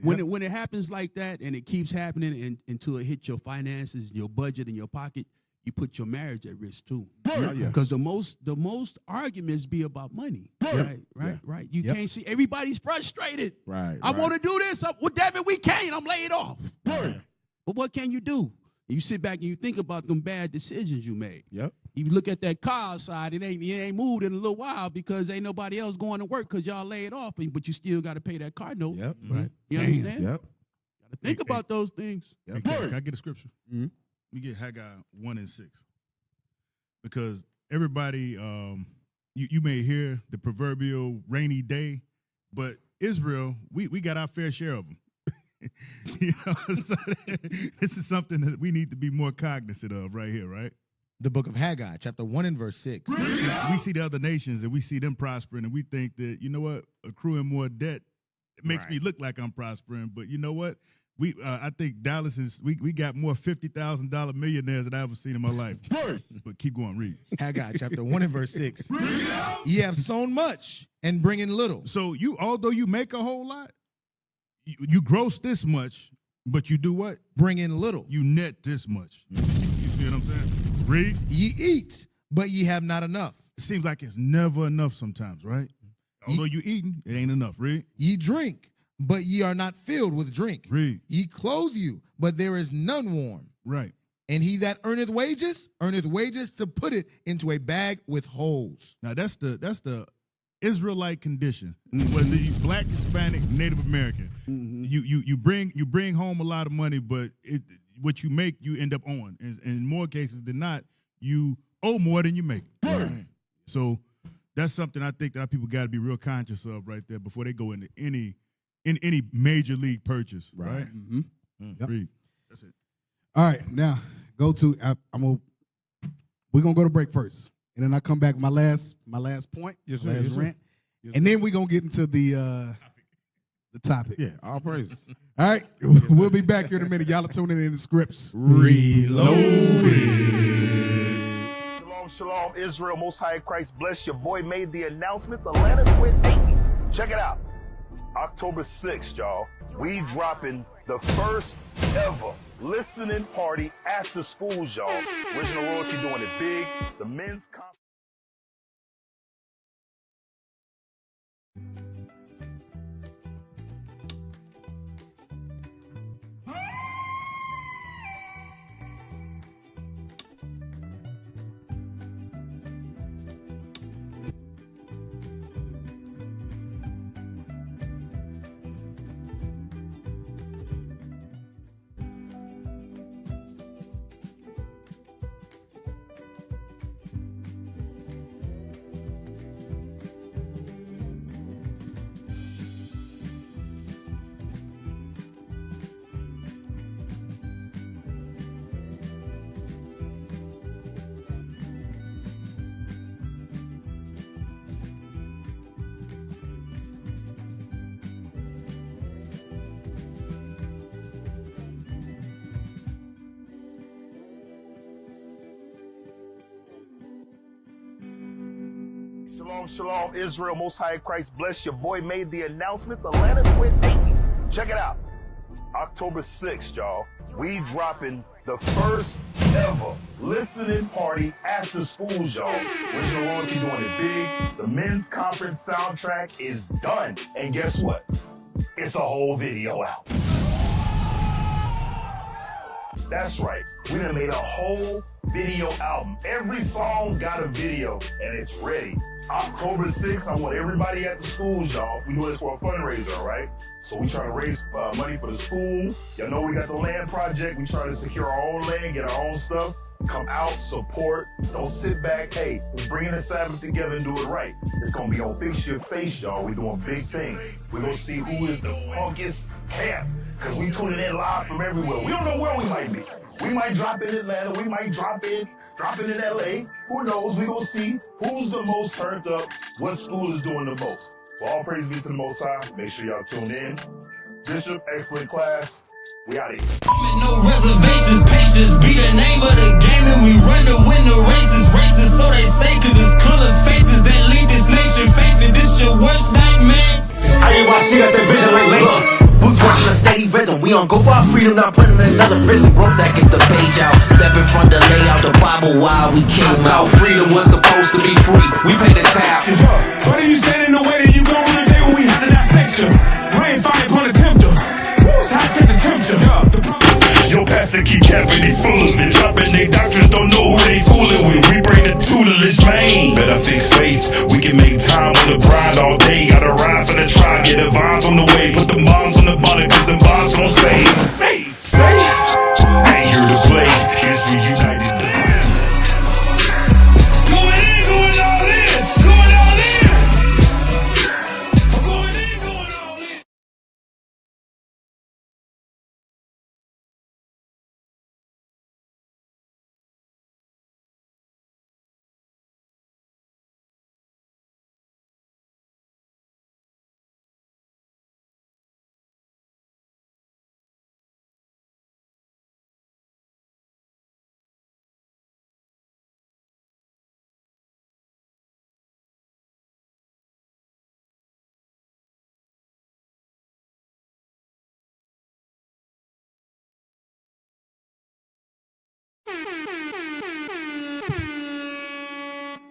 When it happens like that and it keeps happening until it hits your finances, your budget, and your pocket, you put your marriage at risk too. Because the most arguments be about money. Right. You can't see everybody's frustrated. Right. I want to do this. Well, damn it, we can't. I'm laid off. But what can you do? You sit back and you think about them bad decisions you made. Yep. You look at that car outside, it ain't moved in a little while because ain't nobody else going to work because y'all laid off, but you still got to pay that car note. Yep. Right. You understand? Yep. Got to think about those things. Hey, can I get a scripture? Mm-hmm. We get Haggai 1:6. Because everybody, you may hear the proverbial rainy day, but Israel, we got our fair share of them. So this is something that we need to be more cognizant of right here, right? The book of Haggai, chapter 1 and verse 6. We see the other nations and we see them prospering, and we think that, you know what, accruing more debt, it makes me look like I'm prospering. But you know what? I think Dallas we got more $50,000 millionaires than I ever seen in my life. But keep going, read. Haggai chapter 1 and verse 6. Ye have sown much and bring in little. So although you make a whole lot, you gross this much, but you do what? Bring in little. You net this much. You see what I'm saying? Read. Ye eat, but ye have not enough. It seems like it's never enough sometimes, right? Although you eating, it ain't enough. Read. Ye drink, but ye are not filled with drink. Read. Ye clothe you, but there is none warm. Right. And he that earneth wages to put it into a bag with holes. Now that's the Israelite condition, whether you black, Hispanic, Native American. Mm-hmm. You bring home a lot of money, but what you make, you end up owing. And in more cases than not, you owe more than you make. Right. So that's something I think that our people got to be real conscious of right there before they go into any major league purchase. Right. Mm-hmm. Yep. Read. That's it. All right, now we're gonna go to break first. And then I come back with my last point, last rant. And then we're going to get into the topic. Yeah, all praises. All right, we'll be back here in a minute. Y'all are tuning in the Scripts Reloaded. Shalom, shalom, Israel, Most High Christ bless. Your boy made the announcements. Atlanta quit dating. Check it out. October 6th, y'all. We dropping the first ever listening party after schools, y'all. Original Royalty doing it big. The men's conference. Shalom, shalom, Israel, Most High Christ bless. Your boy made the announcements. Atlanta quit dating. Check it out. October 6th, y'all. We dropping the first ever listening party after schools, y'all. Original Royalty doing it big. The men's conference soundtrack is done. And guess what? It's a whole video out. That's right. We done made a whole video album. Every song got a video, and it's ready. October 6th, I want everybody at the schools, y'all. We do this for a fundraiser, all right? So we trying to raise money for the school. Y'all know we got the land project. We trying to secure our own land, get our own stuff. Come out, support. Don't sit back. Hey, let's bring in the Sabbath together and do it right. It's going to be on Fix Your Face, y'all. We're doing big things. We're going to see who is the punkest camp, because we tuning in live from everywhere. We don't know where we might be. We might drop in Atlanta. We might drop in LA. Who knows? We're going to see who's the most turned up, what school is doing the most. Well, all praise be to the Most High. Make sure y'all tune in. Bishop, excellent class. We out of here. No reservations, patience be the name of the game, and we run to win the races. Races, so they say, cause it's colored faces that lead this nation facing. This your worst nightmare. IUIC got that vision like laser. Boots watching a steady rhythm. We on go for our freedom, not putting another prison. Bro, seconds the page out. Step in front the layout, the Bible while we came out. Freedom was supposed to be free. We pay the tab. Why do you stand in the way that you gon' really pay when we have to dissect you? Rain fire upon the tempter. Who's hot take the temperature? Your pastor keep capping they full of it, dropping they doctrines, don't know who they fooling with. We bring the tutelage, man. Better fix face. We can make time on the grind all day. Gotta ride for the tribe, get the vibes on the way. Put the bombs on the bonnet, cause them bombs gon' save. Safe. Ain't here to play. Israel united. Going in, going all in, going all in. Going in, going all in.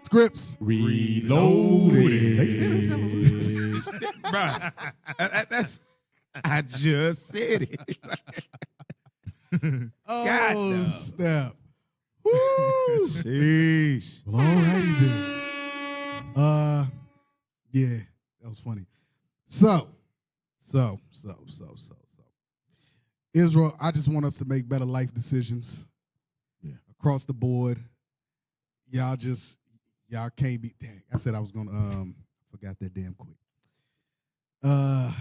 Scripts Reloaded. They still didn't tell us. Bruh, that's I just said it. Oh, no. snap. Woo. Sheesh. Well, alrighty then. Yeah, that was funny. So. Israel, I just want us to make better life decisions. Yeah. Across the board. Y'all can't be, dang, I said I was gonna forgot that damn quick. God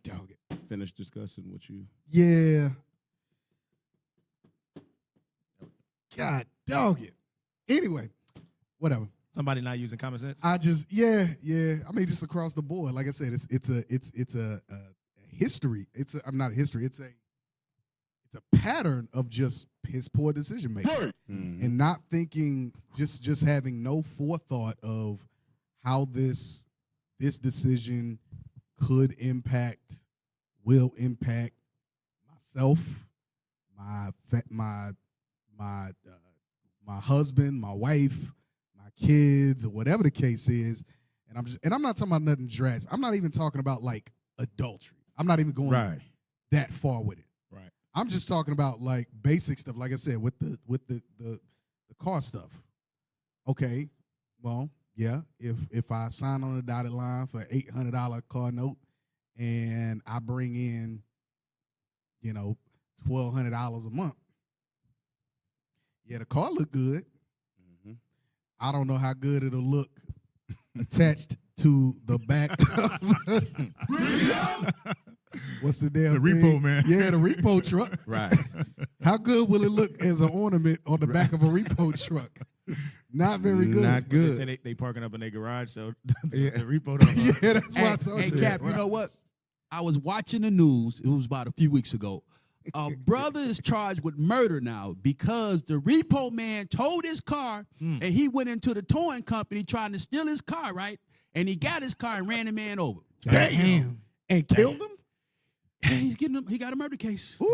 dog it. Finish discussing what you. Yeah. God dog it. Anyway, whatever. Somebody not using common sense. I just I mean, just across the board. Like I said, it's a history. I'm not a history. It's a pattern of just his poor decision making and not thinking, just having no forethought of how this decision will impact myself, my husband, my wife, my kids, or whatever the case is. And I'm not talking about nothing drastic. I'm not even talking about like adultery. I'm not even going that far with it. Right. I'm just talking about like basic stuff, like I said, with the car stuff. Okay, well, yeah, if I sign on the dotted line for $800 car note and I bring in, $1,200 a month, yeah, the car look good. Mm-hmm. I don't know how good it'll look attached to the back of what's the damn The thing? repo, man. Yeah, the repo truck. Right. How good will it look as an ornament on the back of a repo truck? Not very good. Not good. They say they parking up in their garage, so the repo don't. Yeah, that's why I told Hey, you. Cap, you know what? I was watching the news. It was about a few weeks ago. A brother is charged with murder now because the repo man towed his car and he went into the towing company trying to steal his car, right? And he got his car and ran the man over. Damn. And killed him? Hey, he got a murder case. Got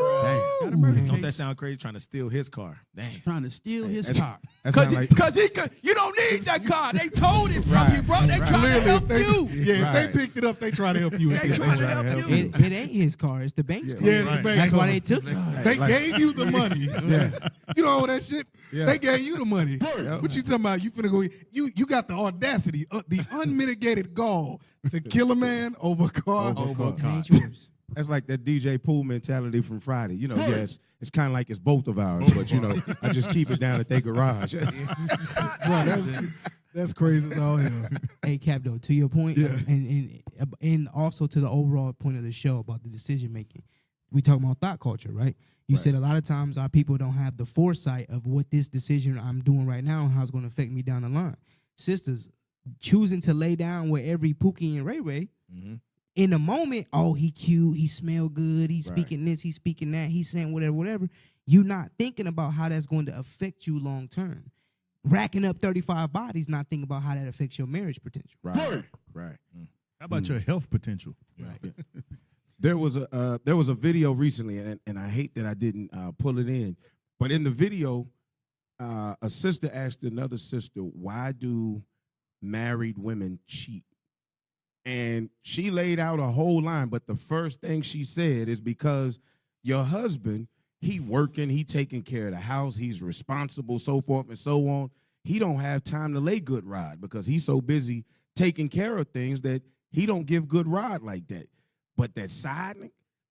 a murder case. Don't that sound crazy? Trying to steal his car. Damn. Trying to steal his that's- car. that Because sound like- you don't need that car. They told him, Right, bro. They trying to help you. Yeah, if they picked it up, they try to help you. They trying to help you. It ain't his car. It's the bank's car. Yeah, it's the bank's That's why car. they took it. They gave you the money. You know all that shit? Yeah. They gave you the money. What you talking about? You finna go, you got the audacity, the unmitigated gall to kill a man over a car. Over a car. It ain't yours. That's like that DJ Pool mentality from Friday. You know, yes, it's kind of like it's both of ours, but you know, I just keep it down at their garage. Bro, that's crazy as all hell. Hey, Cap, though, to your point, Yeah. and also to the overall point of the show about the decision making, we talking about thought culture, right? You said a lot of times our people don't have the foresight of what this decision I'm doing right now and how it's going to affect me down the line. Sisters, choosing to lay down with every Pookie and Ray Ray, in the moment, oh, he cute, he smell good, he's speaking this, he's speaking that, he's saying whatever. You're not thinking about how that's going to affect you long term. Racking up 35 bodies, not thinking about how that affects your marriage potential. Right. How about your health potential? Right. There was a video recently, and I hate that I didn't pull it in, but in the video, a sister asked another sister, "Why do married women cheat?" And she laid out a whole line, but the first thing she said is because your husband, he working, he taking care of the house, he's responsible, so forth and so on. He don't have time to lay good rod because he's so busy taking care of things that he don't give good rod like that. But that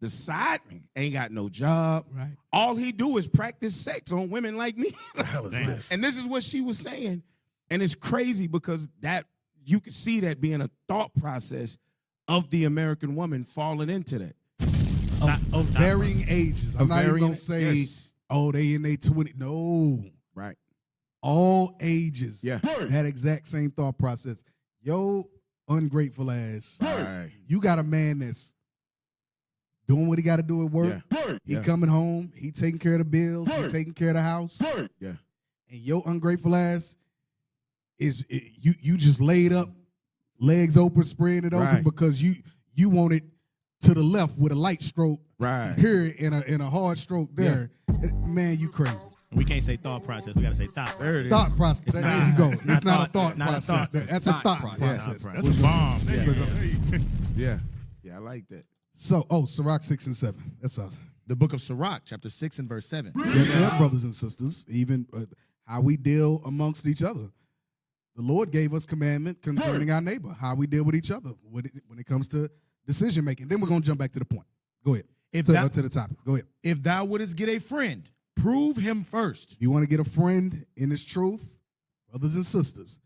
the side nigga ain't got no job. Right. All he do is practice sex on women like me. The hell is this? And this is what she was saying. And it's crazy because that you can see that being a thought process of the American woman falling into that. Of varying ages. I'm not even going to say, yes. oh, they in their 20s. No. Right. All ages. Yeah. That exact same thought process. Yo, ungrateful ass. Right. You got a man that's doing what he got to do at work. Yeah. He Yeah. coming home. He taking care of the bills. He taking care of the house. Yeah. And your ungrateful ass you just laid up, legs open, spreading it open Right. because you want it to the left with a light stroke Right. here and a hard stroke there. Man, you crazy. We can't say thought process. We got to say thought process. There it is. Thought process. It's There not- you go. it's It's not not a thought not a process. thought. That's a thought process. Yeah. That's a bomb. Yeah. Yeah, I like that. So, Sirach 6 and 7. That's us. The book of Sirach, chapter 6 and verse 7. Guess what, brothers and sisters? Even how we deal amongst each other. The Lord gave us commandment concerning our neighbor, how we deal with each other when it comes to decision making. Then we're going to jump back to the point. Go ahead. To the topic. Go ahead. If thou wouldest get a friend, prove him first. If you want to get a friend in this truth, brothers and sisters,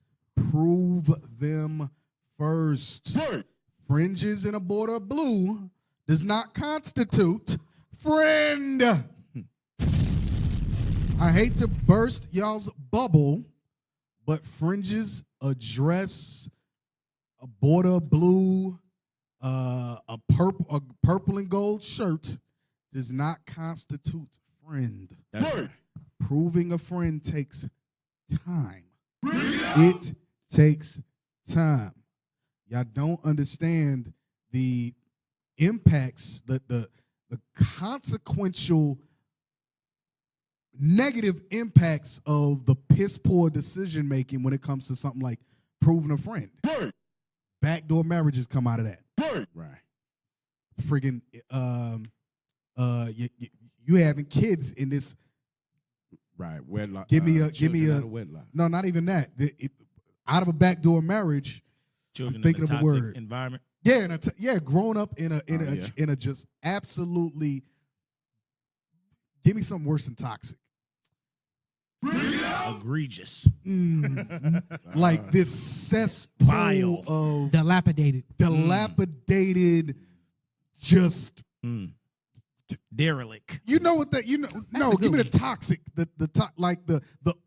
prove them first. Fringes in a border of blue does not constitute friend. I hate to burst y'all's bubble, but fringes, a dress, a border of blue, a purple and gold shirt does not constitute friend. That's right. Proving a friend takes time. It takes time. Y'all don't understand the impacts, the consequential negative impacts of the piss poor decision making when it comes to something like proving a friend. Backdoor marriages come out of that. Right. Friggin' you having kids in this. Right. Wedlock. Give me children a out of wedlock. no, not even that. Out of a backdoor marriage, Children I'm thinking in a of a toxic word. environment. Yeah, growing up in a just absolutely. Give me something worse than toxic. Egregious. Like this cesspool Vile. of Dilapidated. Just derelict. You know what that you know? No, a give good me the toxic, the like the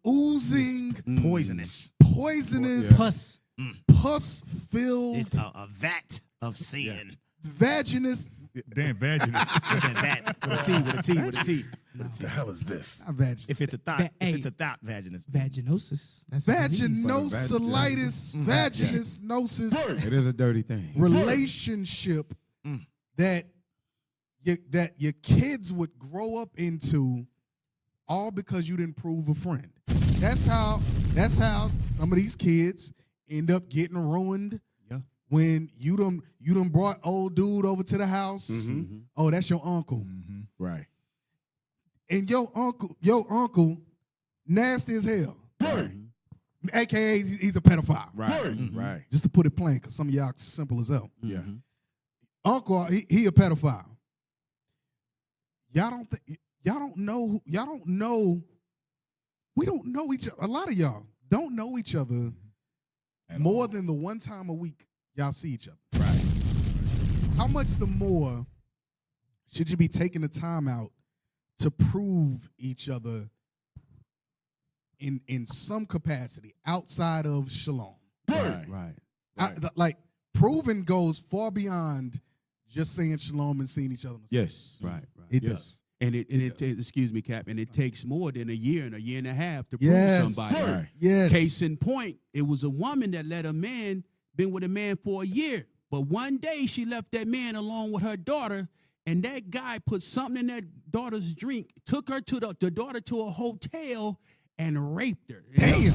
oozing, Poisonous. poisonous, pus filled, It's a vat of sin. vaginous. Damn, vaginous. I said vat with a T, with a T, with a T. What the hell is this? Not vaginous. If it's a thought, Hey. if it's a thought, vaginous. Vaginosis. That's a disease. Vaginosilitis, vaginisnosis, It is a dirty thing. relationship that that your kids would grow up into, all because you didn't prove a friend. That's how some of these kids end up getting ruined. Yeah. When you done brought old dude over to the house. Mm-hmm. Oh, that's your uncle. Mm-hmm. Right. And your uncle, nasty as hell. Right. AKA he's a pedophile. Right. Mm-hmm. Right. Just to put it plain, because some of y'all simple as hell. Yeah. Uncle, he a pedophile. Y'all don't know. We don't know each other. A lot of y'all don't know each other more than the one time a week y'all see each other. Right. How much the more should you be taking the time out to prove each other in some capacity outside of shalom? Right. Like proving goes far beyond just saying shalom and seeing each other. Yes. Right. It Yes. does. And it excuse me, Cap, and it takes more than a year and a half to Yes. prove somebody. Right. Yes. Case in point, it was a woman that let a man, been with a man for a year. But one day she left that man along with her daughter, and that guy put something in that daughter's drink, took her to the daughter to a hotel and raped her. Damn.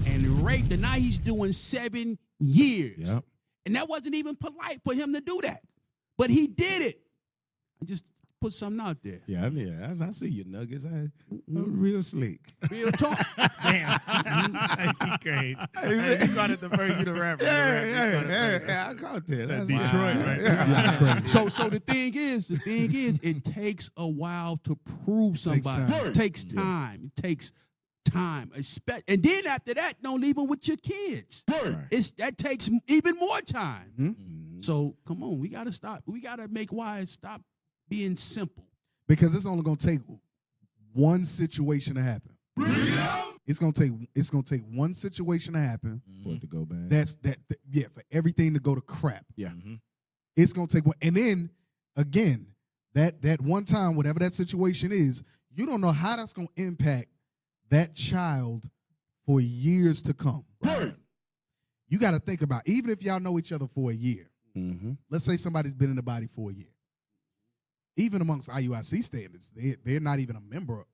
And raped her. Now he's doing 7 years. Yep. And that wasn't even polite for him to do that. But he did it. I just put something out there. Yeah, I see your nuggets. I'm real slick. Real talk. Damn. He crazy. Hey, you got it the first you the rapper. Yeah, I caught that. That's That's Detroit, right. right? So the thing is, it takes a while to prove somebody. It takes time. It takes time. And then after that, don't leave them with your kids. That takes even more time. Mm-hmm. So come on, we gotta stop. We gotta make wise stop being simple. Because it's only gonna take one situation to happen. It's gonna take one situation to happen. For it to go bad. That's for everything to go to crap. Yeah. It's gonna take one, and then again, that one time, whatever that situation is, you don't know how that's gonna impact that child for years to come. Right. You got to think about, even if y'all know each other for a year. Mm-hmm. Let's say somebody's been in the body for a year. Even amongst IUIC standards, they're not even a member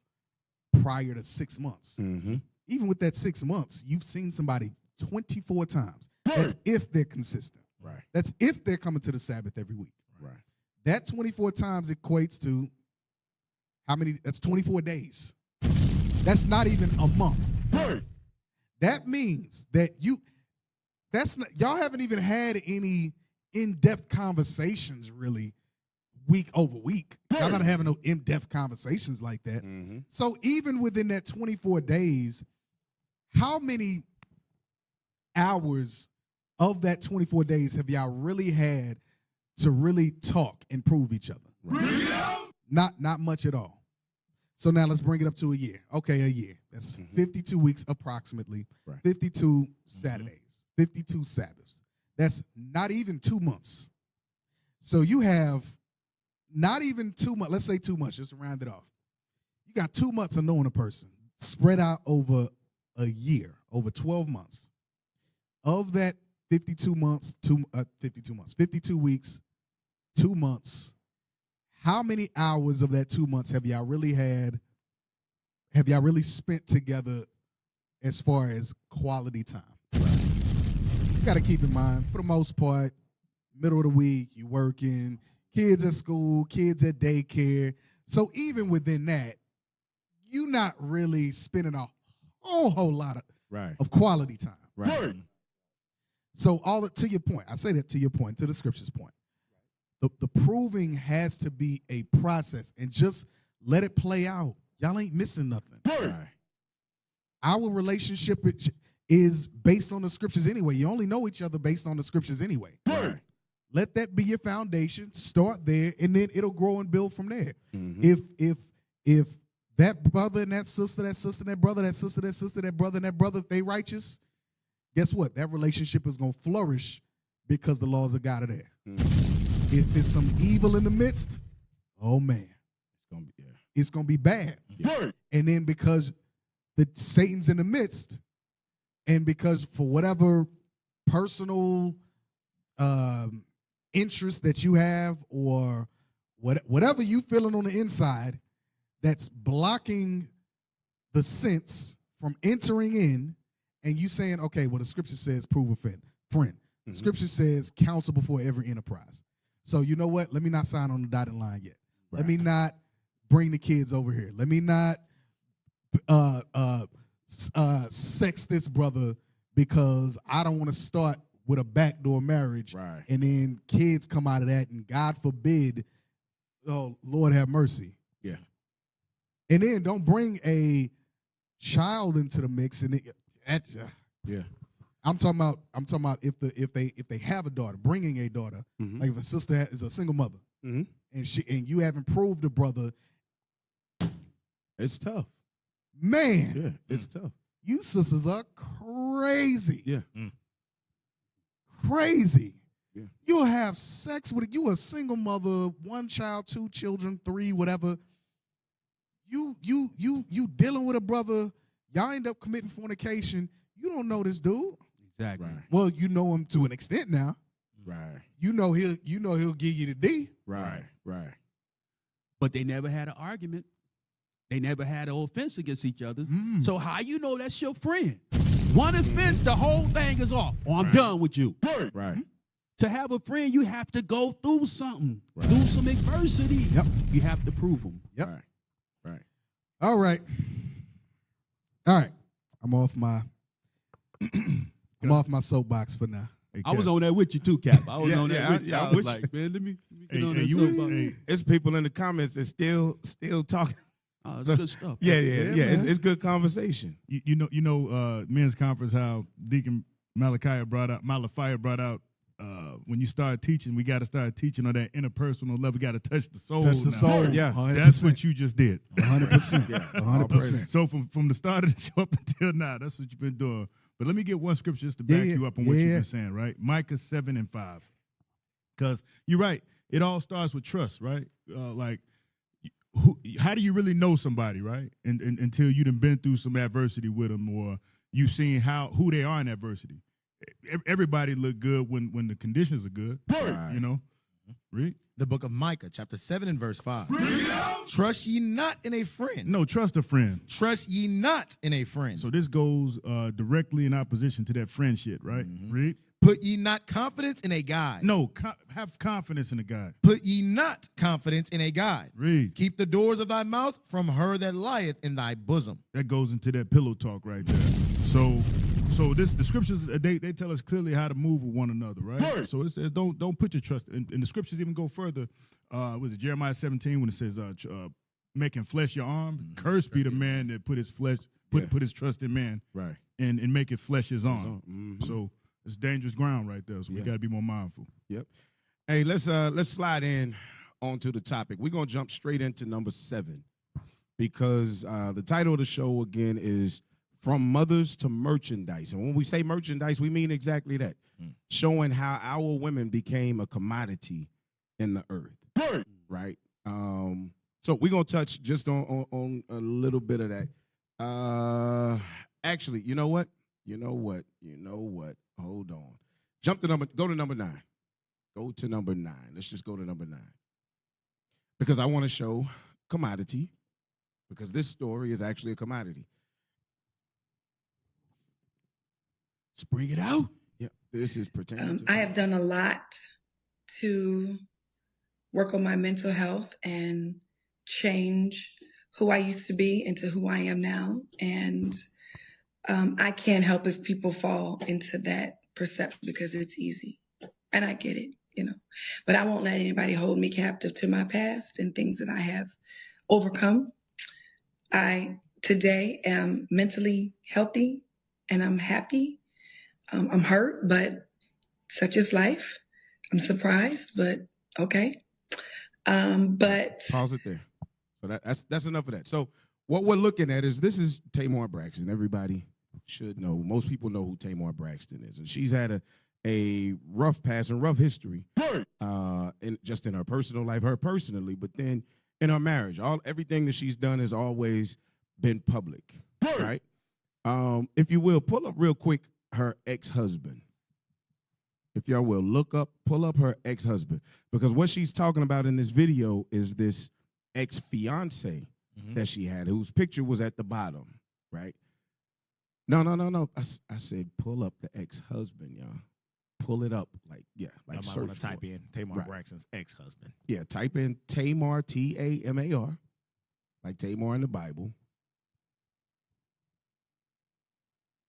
prior to 6 months. Mm-hmm. Even with that 6 months, you've seen somebody 24 times. That's if they're consistent. Right. That's if they're coming to the Sabbath every week. Right. That 24 times equates to how many? That's 24 days. That's not even a month. That means that y'all haven't even had any in-depth conversations really week over week. Y'all not having no in-depth conversations like that. Mm-hmm. So even within that 24 days, how many hours of that 24 days have y'all really had to really talk and prove each other? Right. Not much at all. So now let's bring it up to a year. Okay, a year. That's 52 weeks approximately. Right. 52 Saturdays, 52 Sabbaths. That's not even 2 months. So you have not even 2 months. Let's say 2 months, just to round it off. You got 2 months of knowing a person spread out over a year, over 12 months. Of that 52 weeks, 2 months. How many hours of that 2 months have y'all really spent together as far as quality time? You got to keep in mind, for the most part, middle of the week, you working, kids at school, kids at daycare. So even within that, you're not really spending a whole lot of quality time. Right. So to your point, I say that to your point, to the scripture's point. The proving has to be a process, and just let it play out. Y'all ain't missing nothing. Right. Our relationship is based on the scriptures anyway. You only know each other based on the scriptures anyway. Right. Let that be your foundation. Start there, and then it'll grow and build from there. Mm-hmm. If that brother and that sister, that brother, that sister, that brother, and that brother, if they righteous, guess what? That relationship is going to flourish because the laws of God are there. Mm-hmm. If there's some evil in the midst, oh man, it's gonna be bad. Yeah. And then because Satan's in the midst, and because for whatever personal interest that you have, or whatever you feeling on the inside that's blocking the sense from entering in, and you saying, okay, well, the scripture says prove a friend. The scripture says counsel before every enterprise. So you know what? Let me not sign on the dotted line yet. Right. Let me not bring the kids over here. Let me not sex this brother because I don't want to start with a backdoor marriage. Right. And then kids come out of that, and God forbid, oh, Lord have mercy. Yeah. And then don't bring a child into the mix. And yeah. I'm talking about if they have a daughter, bringing a daughter, like if a sister is a single mother, and you haven't proved the brother, it's tough. Man, yeah, it's tough. You sisters are crazy. Yeah, crazy. Yeah. You'll have sex with you a single mother, 1 child, 2 children, 3, whatever. You dealing with a brother. Y'all end up committing fornication. You don't know this dude. Exactly. Right. Well, you know him to an extent now. Right. You know he'll give you the D. Right. But they never had an argument. They never had an offense against each other. So how you know that's your friend? One offense, the whole thing is off. Oh, I'm done with you. Right. To have a friend, you have to go through something, through some adversity. Yep. You have to prove them. Yep. Right. All right. I'm off my soapbox for now. Hey, I was on that with you too, Cap. I was on that with you. I was with like, man, let me get Hey, on hey, that you- soapbox. hey, It's people in the comments that still talking. Oh, it's good stuff. Yeah. It's good conversation. You know, men's conference, how Deacon Malachi brought out, when you start teaching, we got to start teaching on that interpersonal level. We got to touch the soul. Touch the now. soul. Yeah. 100%. That's what you just did. 100%. Yeah. 100%. So from the start of the show up until now, that's what you've been doing. But let me get one scripture just to back you up on what you've been saying, right? Micah 7:5. Because you're right. It all starts with trust, right? How do you really know somebody, right? And until you done been through some adversity with them, or you've seen who they are in adversity. Everybody look good when the conditions are good, you know. Read The book of Micah, chapter 7 and verse 5. Trust ye not in a friend. No, trust a friend. Trust ye not in a friend. So this goes directly in opposition to that friendship, right? Read. Put ye not confidence in a guide. No, have confidence in the God. Put ye not confidence in a guide. Read. Keep the doors of thy mouth from her that lieth in thy bosom. That goes into that pillow talk right there. So the scriptures, they tell us clearly how to move with one another, right? So it says don't put your trust. And the scriptures even go further. Was it Jeremiah 17 when it says making flesh your arm? Cursed be the man that put his flesh put his trust in man, Right. and make it flesh his arm. So it's dangerous ground right there. So we got to be more mindful. Yep. Hey, let's slide in onto the topic. We're gonna jump straight into number 7 because the title of the show again is From Mothers to Merchandise. And when we say merchandise, we mean exactly that. Showing how our women became a commodity in the earth. Right? So we're gonna touch just on a little bit of that. Actually, you know what? Hold on. Go to number 9. Go to number 9. Let's just go to number 9. Because I want to show commodity, because this story is actually a commodity. Let's bring it out. Yeah, this is pertaining to. I have done a lot to work on my mental health and change who I used to be into who I am now. And I can't help if people fall into that perception because it's easy. And I get it, you know. But I won't let anybody hold me captive to my past and things that I have overcome. I today am mentally healthy and I'm happy. I'm hurt, but such is life. I'm surprised, but okay. But pause it there. So that's enough of that. So what we're looking at is this is Tamar Braxton. Everybody should know. Most people know who Tamar Braxton is, and she's had a rough past and rough history, in her personal life, her personally, but then in her marriage, everything that she's done has always been public, right? If you will, pull up real quick her ex-husband. if y'all will, pull up her ex-husband. Because what she's talking about in this video is this ex-fiance that she had, whose picture was at the bottom, right? No. I said pull up the ex-husband, y'all. Pull it up, like I might want to type in Tamar Braxton's ex-husband. Yeah, type in Tamar, Tamar, like Tamar in the Bible.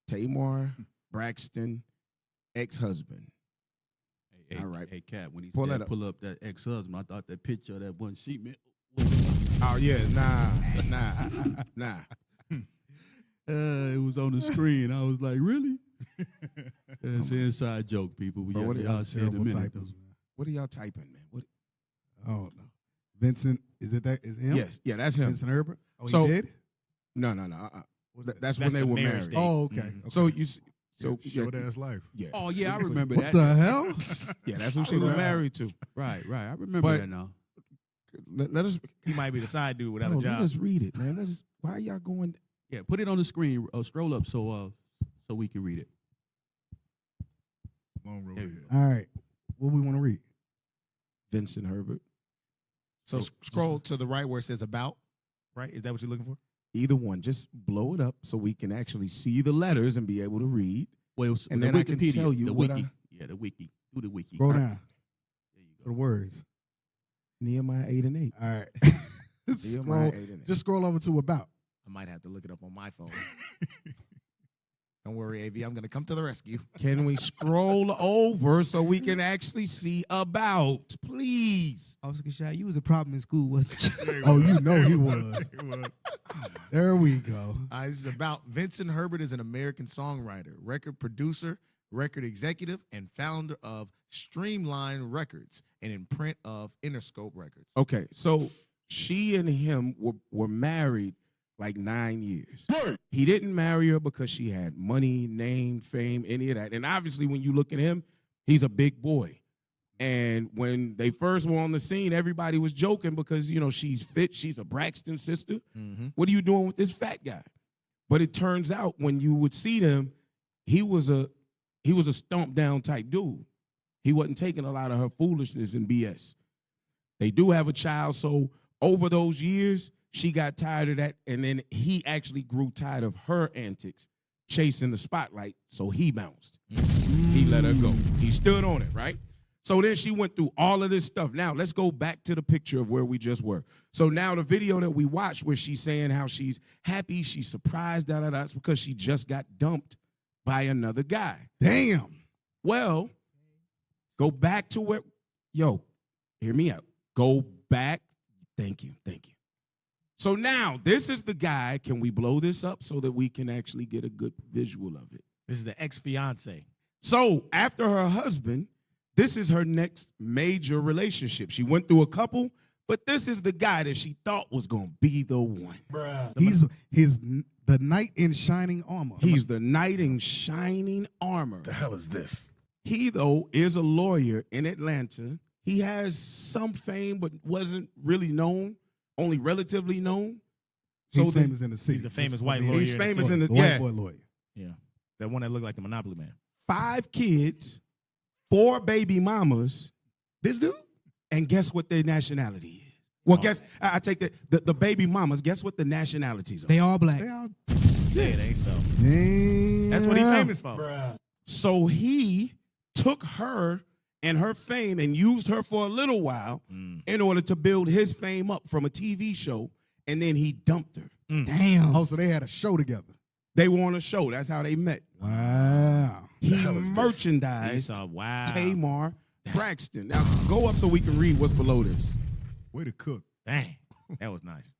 Tamar Braxton, ex-husband. Hey, all right. Hey, Cap, when he Pull said that up. pull up that ex-husband, I thought that picture of that one sheep man. Oh yeah, nah. It was on the screen. I was like, really? It's an inside joke, people. Bro, what are Y'all see it in a minute. What are y'all typing, man? What? I don't know. Vincent, is it that? Is him? Yes, yeah, that's him. Vincent Herbert. Oh, So- he did. No. That's when That's they the were marriage married. date. Oh, okay. Mhm. So you, so Short ass life. Yeah. Oh, yeah, I remember What that. the hell? Yeah, that's who she was married to. Right. I remember But- that now. Let us. He might be the side dude without No, a job. let us read it, man. Why are y'all going? Yeah, put it on the screen. Scroll up so we can read it. Long road There ahead. All right. What we want to read? Vincent Herbert. So scroll to the right where it says about, right? Is that what you're looking for? Either one. Just blow it up so we can actually see the letters and be able to read. Well, And the then I can Wikipedia, tell you the what wiki. Yeah, the wiki. Do the wiki. Scroll Right. down. To the words. Nehemiah 8 and 8. All right. Nehemiah scroll, 8 and 8. just scroll over to about. I might have to look it up on my phone. Don't worry, AV. I'm going to come to the rescue. Can we scroll over so we can actually see about, please? Officer Kashai, you was a problem in school, wasn't you? Oh, you know he was. There we go. This is about Vincent Herbert is an American songwriter, record producer, record executive, and founder of Streamline Records, an imprint of Interscope Records. Okay, so she and him were married like 9 years. He didn't marry her because she had money, name, fame, any of that. And obviously, when you look at him, he's a big boy. And when they first were on the scene, everybody was joking because, you know, she's fit. She's a Braxton sister. What are you doing with this fat guy? But it turns out when you would see them, he was a stomp down type dude. He wasn't taking a lot of her foolishness and BS. They do have a child, so over those years, she got tired of that, and then he actually grew tired of her antics, chasing the spotlight, so he bounced. He let her go. He stood on it, right? So then she went through all of this stuff. Now, let's go back to the picture of where we just were. So now the video that we watched where she's saying how she's happy, she's surprised, it's because she just got dumped by another guy. Damn. Well, go back to where, hear me out. Go back. Thank you. So now, this is the guy. Can we blow this up so that we can actually get a good visual of it? This is the ex-fiance. So after her husband, this is her next major relationship. She went through a couple, but this is the guy that she thought was going to be the one. He's the knight in shining armor. He's the knight in shining armor. The hell is this? He, though, is a lawyer in Atlanta. He has some fame, but wasn't really known, only relatively known. He's famous in the city. He's the famous white lawyer. He's famous in the white boy lawyer. Yeah. That one that looked like the Monopoly Man. 5 kids, 4 baby mamas. This dude? And guess what their nationality is? Well, guess, I take the baby mamas, guess what the nationalities are? They all black. They all Say it ain't so. Damn. That's what he's famous for. So he took her and her fame and used her for a little while in order to build his fame up from a TV show, and then he dumped her. Damn. Oh, so they had a show together. They were on a show. That's how they met. Wow. He merchandised Wow. Tamar Braxton. Now, go up so we can read what's below this. Way to cook. Dang. That was nice.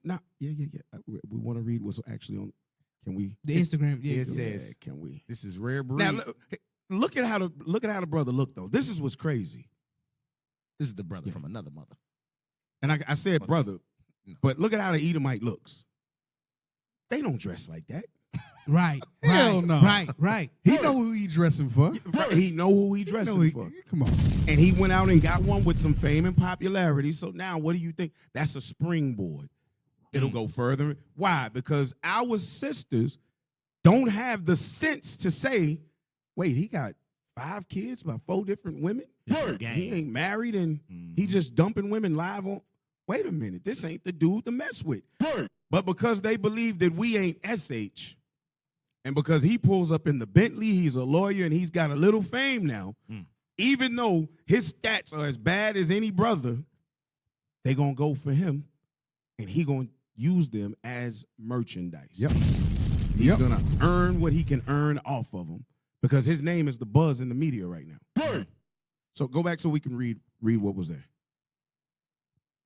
Yeah. We want to read what's actually on. Can we? The Instagram. Yeah. It says, can we? This is rare breed. Now, look at how the brother looked, though. This is what's crazy. This is the brother from another mother. And I said brother, but look at how the Edomite looks. They don't dress like that. Right. Hell no. Right. He know who he dressing for. He know who he dressing for. Come on. And he went out and got one with some fame and popularity. So now what do you think? That's a springboard. It'll go further. Why? Because our sisters don't have the sense to say, wait, he got 5 kids by 4 different women. Word. He ain't married and he just dumping women live on. Wait a minute, this ain't the dude to mess with. But because they believe that we ain't SH, and because he pulls up in the Bentley, he's a lawyer and he's got a little fame now, even though his stats are as bad as any brother, they gonna go for him and he gonna use them as merchandise. Yep. He's gonna earn what he can earn off of them because his name is the buzz in the media right now. So go back so we can read what was there.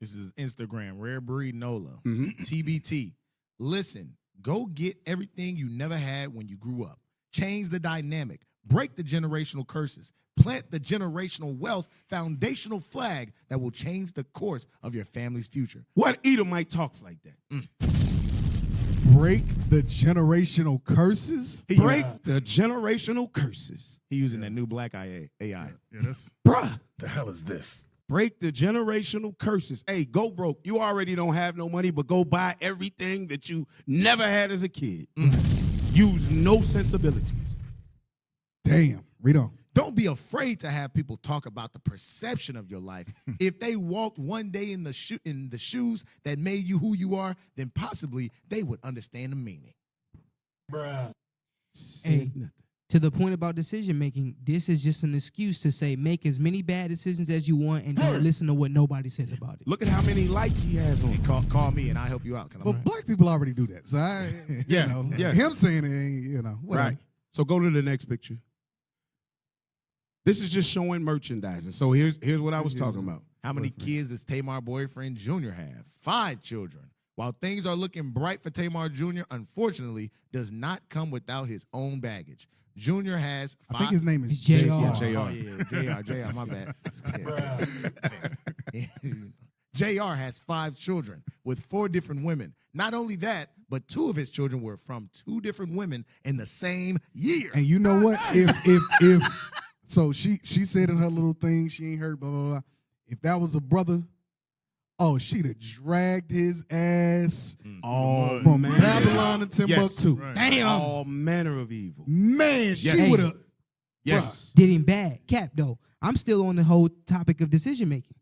This is Instagram, Rare Breed Nola. TBT. Listen, go get everything you never had when you grew up. Change the dynamic. Break the generational curses. Plant the generational wealth foundational flag that will change the course of your family's future. What Edomite talks like that? Break the generational curses? Break the generational curses. He using that new black AI. Yeah, that's Bruh. The hell is this? Break the generational curses. Hey, go broke. You already don't have no money, but go buy everything that you never had as a kid. Use no sensibilities. Damn. Read on. Don't be afraid to have people talk about the perception of your life. If they walked one day in the shoes that made you who you are, then possibly they would understand the meaning. Hey, to the point about decision making, this is just an excuse to say make as many bad decisions as you want and don't listen to what nobody says about it. Look at how many lights he has on. Hey, call me and I'll help you out. Well, black people already do that. So him saying it ain't, whatever. Right. So go to the next picture. This is just showing merchandising. So here's what I was talking about. How many kids does Tamar boyfriend Jr. have? 5 children. While things are looking bright for Tamar Jr., unfortunately, does not come without his own baggage. Jr. has 5. I think his name is J.R. Oh, yeah, J.R., my bad. J.R. has 5 children with 4 different women. Not only that, but 2 of his children were from 2 different women in the same year. And you know what? If so she said in her little thing, she ain't heard, blah, blah, blah. If that was a brother, she'd have dragged his ass from Babylon to Timbuktu. Yes. Damn. All manner of evil. Man, she would have. Yes. Did him bad. Cap, though. I'm still on the whole topic of decision making.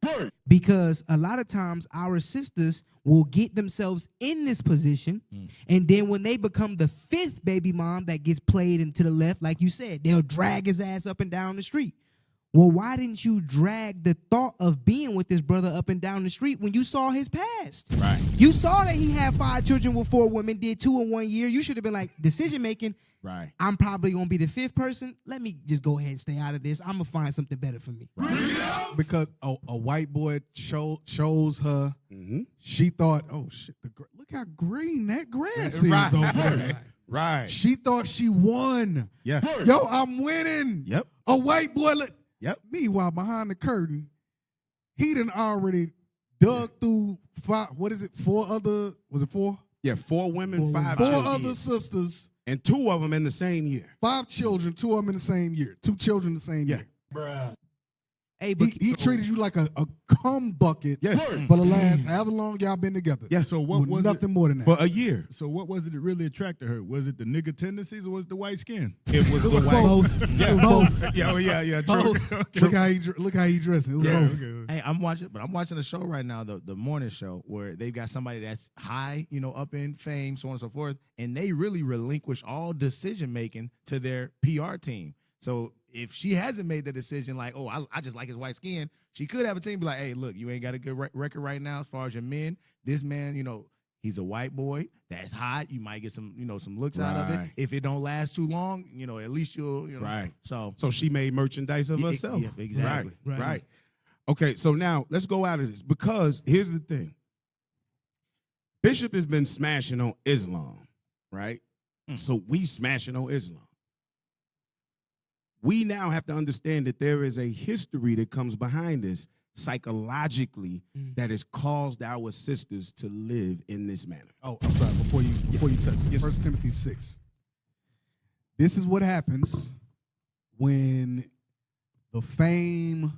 Because a lot of times our sisters will get themselves in this position, and then when they become the 5th baby mom that gets played into the left, like you said, they'll drag his ass up and down the street. Well, why didn't you drag the thought of being with this brother up and down the street when you saw his past? Right. You saw that he had 5 children with 4 women, did 2 in 1 year. You should have been like, decision making. Right. I'm probably going to be the 5th person. Let me just go ahead and stay out of this. I'm going to find something better for me. Because a white boy chose her. She thought, oh, shit, look how green that grass is over there. Right. She thought she won. Yeah. Yo, I'm winning. Yep. A white boy. Yep. Meanwhile, behind the curtain, he done already dug through 5, what is it, 4 other, was it 4? Yeah, 4 women, 5 4 children. other sisters. And 2 of them in the same year. 5 children, 2 of them in the same year. 2 children in the same year. Hey, but He treated you like a cum bucket for the last however long y'all been together. Yeah. So what was nothing more than that. For a year. So what was it that really attracted her? Was it the nigga tendencies or was it the white skin? It was the white. Both. Yeah, both. Yeah. True. Look how he dressing. It was both. Okay. Hey, I'm watching a show right now, the morning show, where they've got somebody that's high, up in fame, so on and so forth, and they really relinquish all decision making to their PR team. So if she hasn't made the decision, like, I just like his white skin, she could have a team be like, hey, look, you ain't got a good record right now as far as your men. This man, he's a white boy that's hot. You might get some, some looks out of it. If it don't last too long, at least you'll, Right. So she made merchandise of herself. Yeah, exactly. Right. Okay, so now let's go out of this because here's the thing. Bishop has been smashing on Islam, right? So we smashing on Islam. We now have to understand that there is a history that comes behind this psychologically that has caused our sisters to live in this manner. Oh, I'm sorry. Before you touch it, 1 Timothy 6. This is what happens when the fame,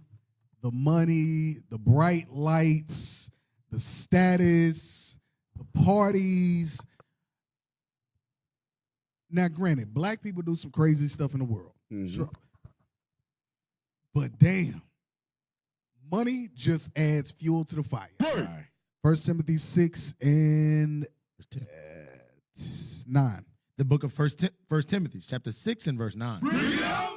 the money, the bright lights, the status, the parties. Now, granted, black people do some crazy stuff in the world. Sure. But damn, money just adds fuel to the fire. Right. 1 Timothy 6 and 9. The book of First Timothy, chapter 6 and verse 9.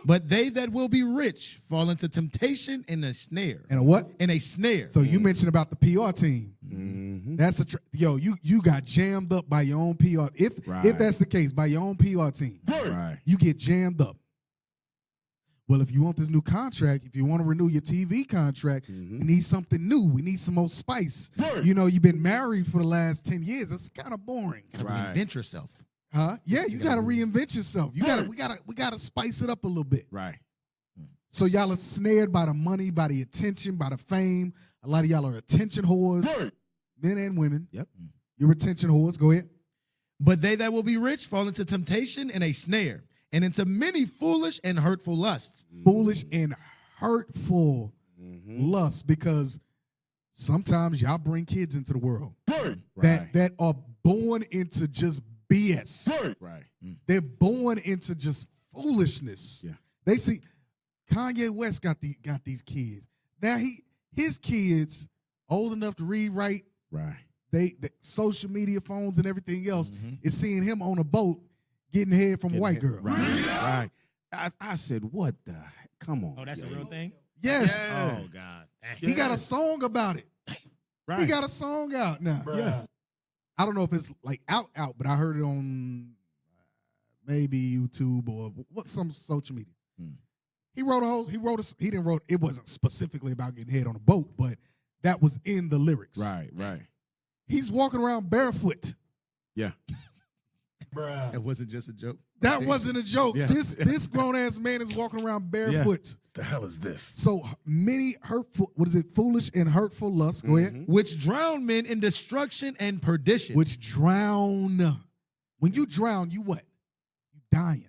But they that will be rich fall into temptation and a snare. And a what? And a snare. So you mentioned about the PR team. That's you got jammed up by your own PR. If that's the case, by your own PR team, you get jammed up. Well, if you want this new contract, if you want to renew your TV contract, we need something new. We need some more spice. You know, you've been married for the last 10 years. It's kind of boring. Gotta reinvent yourself. Huh? Yeah, you gotta reinvent yourself. We gotta spice it up a little bit. Right. So y'all are snared by the money, by the attention, by the fame. A lot of y'all are attention whores, men and women. Yep. You're attention whores. Go ahead. But they that will be rich fall into temptation and a snare, and into many foolish and hurtful lusts. Foolish and hurtful lusts, because sometimes y'all bring kids into the world that are born into just BS. Right. They're born into just foolishness. Yeah. They see Kanye West got these kids. Now his kids old enough to read, write. Right. They social media, phones, and everything else is seeing him on a boat getting head from a white girl. Right. I said, what the heck? Come on. Oh, that's a real thing? Yes. Yeah. Oh, God. He got a song about it. Right. He got a song out now. Yeah. I don't know if it's like out, but I heard it on maybe YouTube or some social media. He it wasn't specifically about getting head on a boat, but that was in the lyrics. Right. He's walking around barefoot. Yeah. It wasn't just a joke. That wasn't a joke. Yeah. This grown ass man is walking around barefoot. The hell is this? So many hurtful, foolish and hurtful lusts. Go ahead. Which drown men in destruction and perdition. Which drown. When you drown, you what? You dying.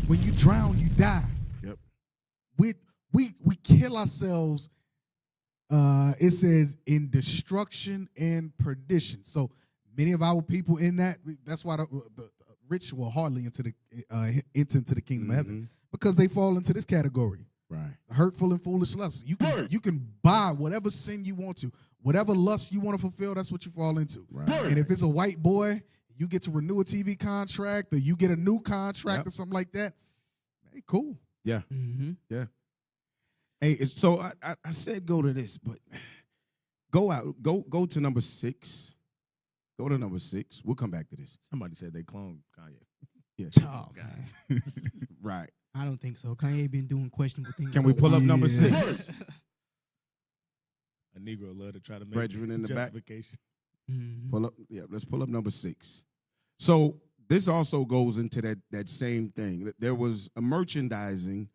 When you drown, you die. Yep. We kill ourselves. It says in destruction and perdition. So many of our people in that's why the rich will hardly enter into the kingdom of heaven, because they fall into this category. Right. Hurtful and foolish lusts. You can buy whatever sin you want to, whatever lust you want to fulfill. That's what you fall into. Right. And if it's a white boy, you get to renew a TV contract, or you get a new contract or something like that. Hey, cool. Yeah. Yeah. Hey, so I said go to this, but go to number 6. Go to number 6. We'll come back to this. Somebody said they cloned Kanye. Yes. Oh, God. Right. I don't think so. Kanye been doing questionable things. Can we pull up number 6? A Negro love to try to make Brethren in the back. justification. Pull up. Yeah, let's pull up number 6. So this also goes into that same thing. There was a merchandising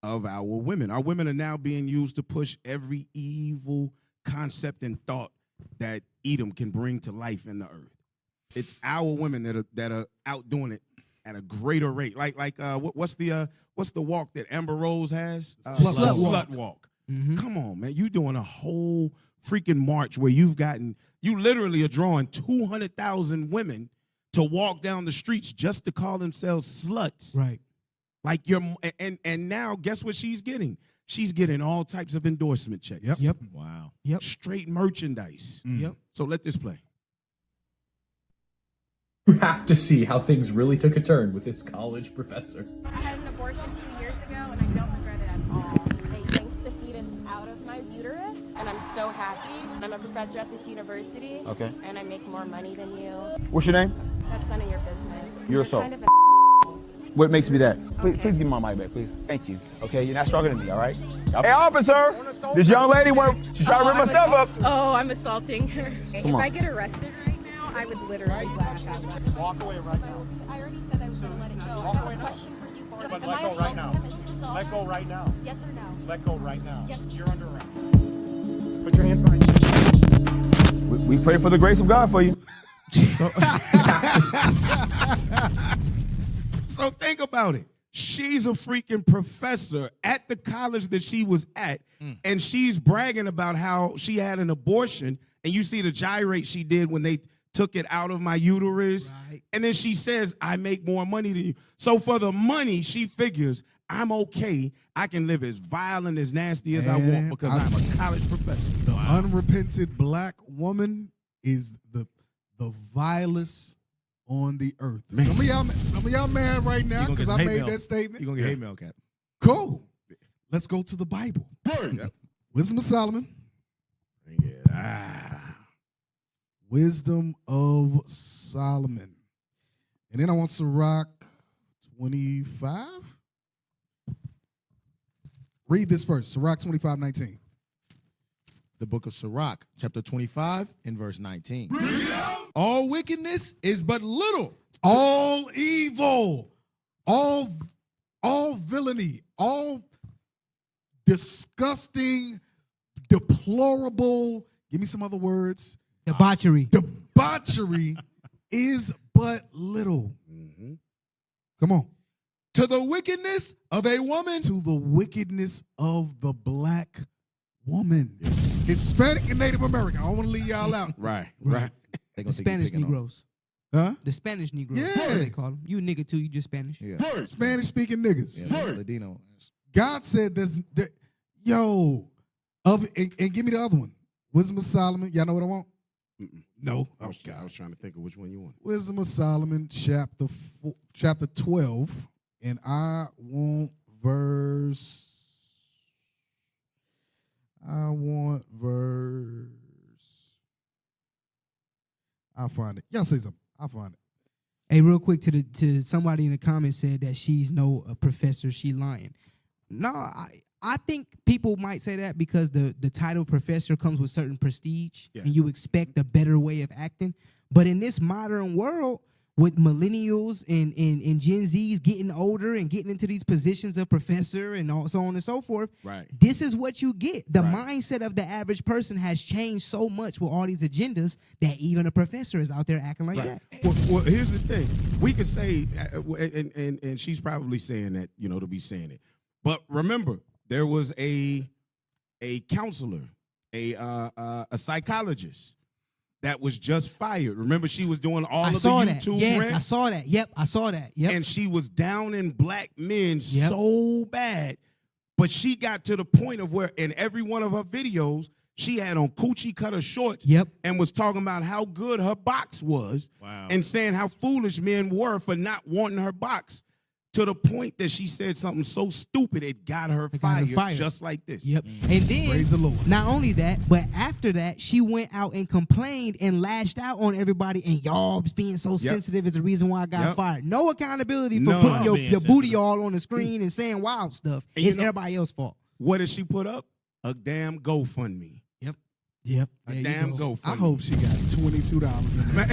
of our women. Our women are now being used to push every evil concept and thought that Edom can bring to life in the earth. It's our women that are out doing it at a greater rate. Like what's the walk that Amber Rose has? Slut walk. Come on, man. You doing a whole freaking march where you literally are drawing 200,000 women to walk down the streets just to call themselves sluts. Right. Like and now guess what she's getting? She's getting all types of endorsement checks. Yep. Wow. Yep. Straight merchandise. Yep. So let this play. You have to see how things really took a turn with this college professor. I had an abortion 2 years ago, and I don't regret it at all. They yanked the fetus out of my uterus, and I'm so happy. I'm a professor at this university. Okay. And I make more money than you. What's your name? That's none of your business. You're so. Kind of What makes me that? Please give me my mic back, please. Thank you. Okay, you're not stronger than me, all right? Hey, officer! This young lady, she's trying to rip my stuff up. Oh, I'm assaulting her. If Come on. I get arrested right now, I would literally lash out. Walk away right now. I already said I was going to let it go. Walk I have away a now. question for you, Gordon. But Am let I go right assaulting now. him? Is this assault? Let go right now. Yes or no? Let go right now. Yes. You're under arrest. Put your hands behind you. We pray for the grace of God for you. So think about it. She's a freaking professor at the college that she was at, and she's bragging about how she had an abortion, and you see the gyrate she did when they took it out of my uterus, and then she says, I make more money than you. So for the money, she figures, I'm okay. I can live as vile and as nasty as I want because I'm a college professor. The unrepented black woman is the vilest on the earth. Some of y'all mad right now because I made that statement. You're going to get hate mail, Cap. Cool. Let's go to the Bible. Wisdom of Solomon. Wisdom of Solomon. And then I want Sirach 25. Read this first. Sirach 25:19. The book of Sirach, chapter 25 and verse 19. All wickedness is but little. All evil, all villainy, all disgusting, deplorable, give me some other words. Debauchery. Debauchery is but little. Come on. To the wickedness of a woman. To the wickedness of the black woman. Hispanic and Native American. I don't want to leave y'all out. Right. The Spanish Negroes. Huh? The Spanish Negroes. Yeah. That's what they call them. You a nigga too, you just Spanish. Yeah. Spanish speaking niggas. Yeah, Ladino. God said and give me the other one. Wisdom of Solomon. Y'all know what I want? No. I was trying to think of which one you want. Wisdom of Solomon, chapter 12, and I want verse. I'll find it. Y'all say something. I'll find it. Hey, real quick, to somebody in the comments said that she's no professor, she lying. No, I think people might say that because the title professor comes with certain prestige, and you expect a better way of acting. But in this modern world, with millennials and Gen Zs getting older and getting into these positions of professor and so on and so forth, this is what you get. The mindset of the average person has changed so much with all these agendas that even a professor is out there acting like that. Well, here's the thing. We could say, and she's probably saying that, to be saying it. But remember, there was a counselor, a psychologist that was just fired. Remember, she was doing all of the YouTube Yes, I saw that. Yep, I saw that. Yep. And she was down in black men so bad. But she got to the point of where in every one of her videos, she had on coochie cutter shorts and was talking about how good her box was and saying how foolish men were for not wanting her box. To the point that she said something so stupid it got her fired, just like this. Yep. And then, praise the Lord. Not only that, but after that, she went out and complained and lashed out on everybody. And y'all being so sensitive is the reason why I got fired. No accountability for putting your booty all on the screen and saying wild stuff. And it's everybody else's fault. What did she put up? A damn GoFundMe. Yep. A damn GoFundMe. I hope she got $22 in there.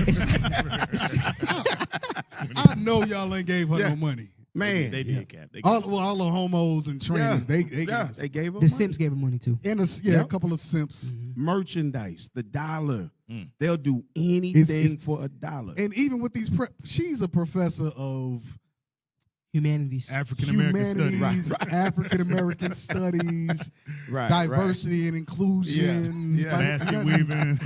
I know y'all ain't gave her no money. Man, they did, Cap. All the homos and trainers, they gave her the simps gave her money too. And a couple of simps. Merchandise, the dollar. They'll do anything for a dollar. And even with these, she's a professor of humanities, African American studies, diversity and inclusion, basket weaving.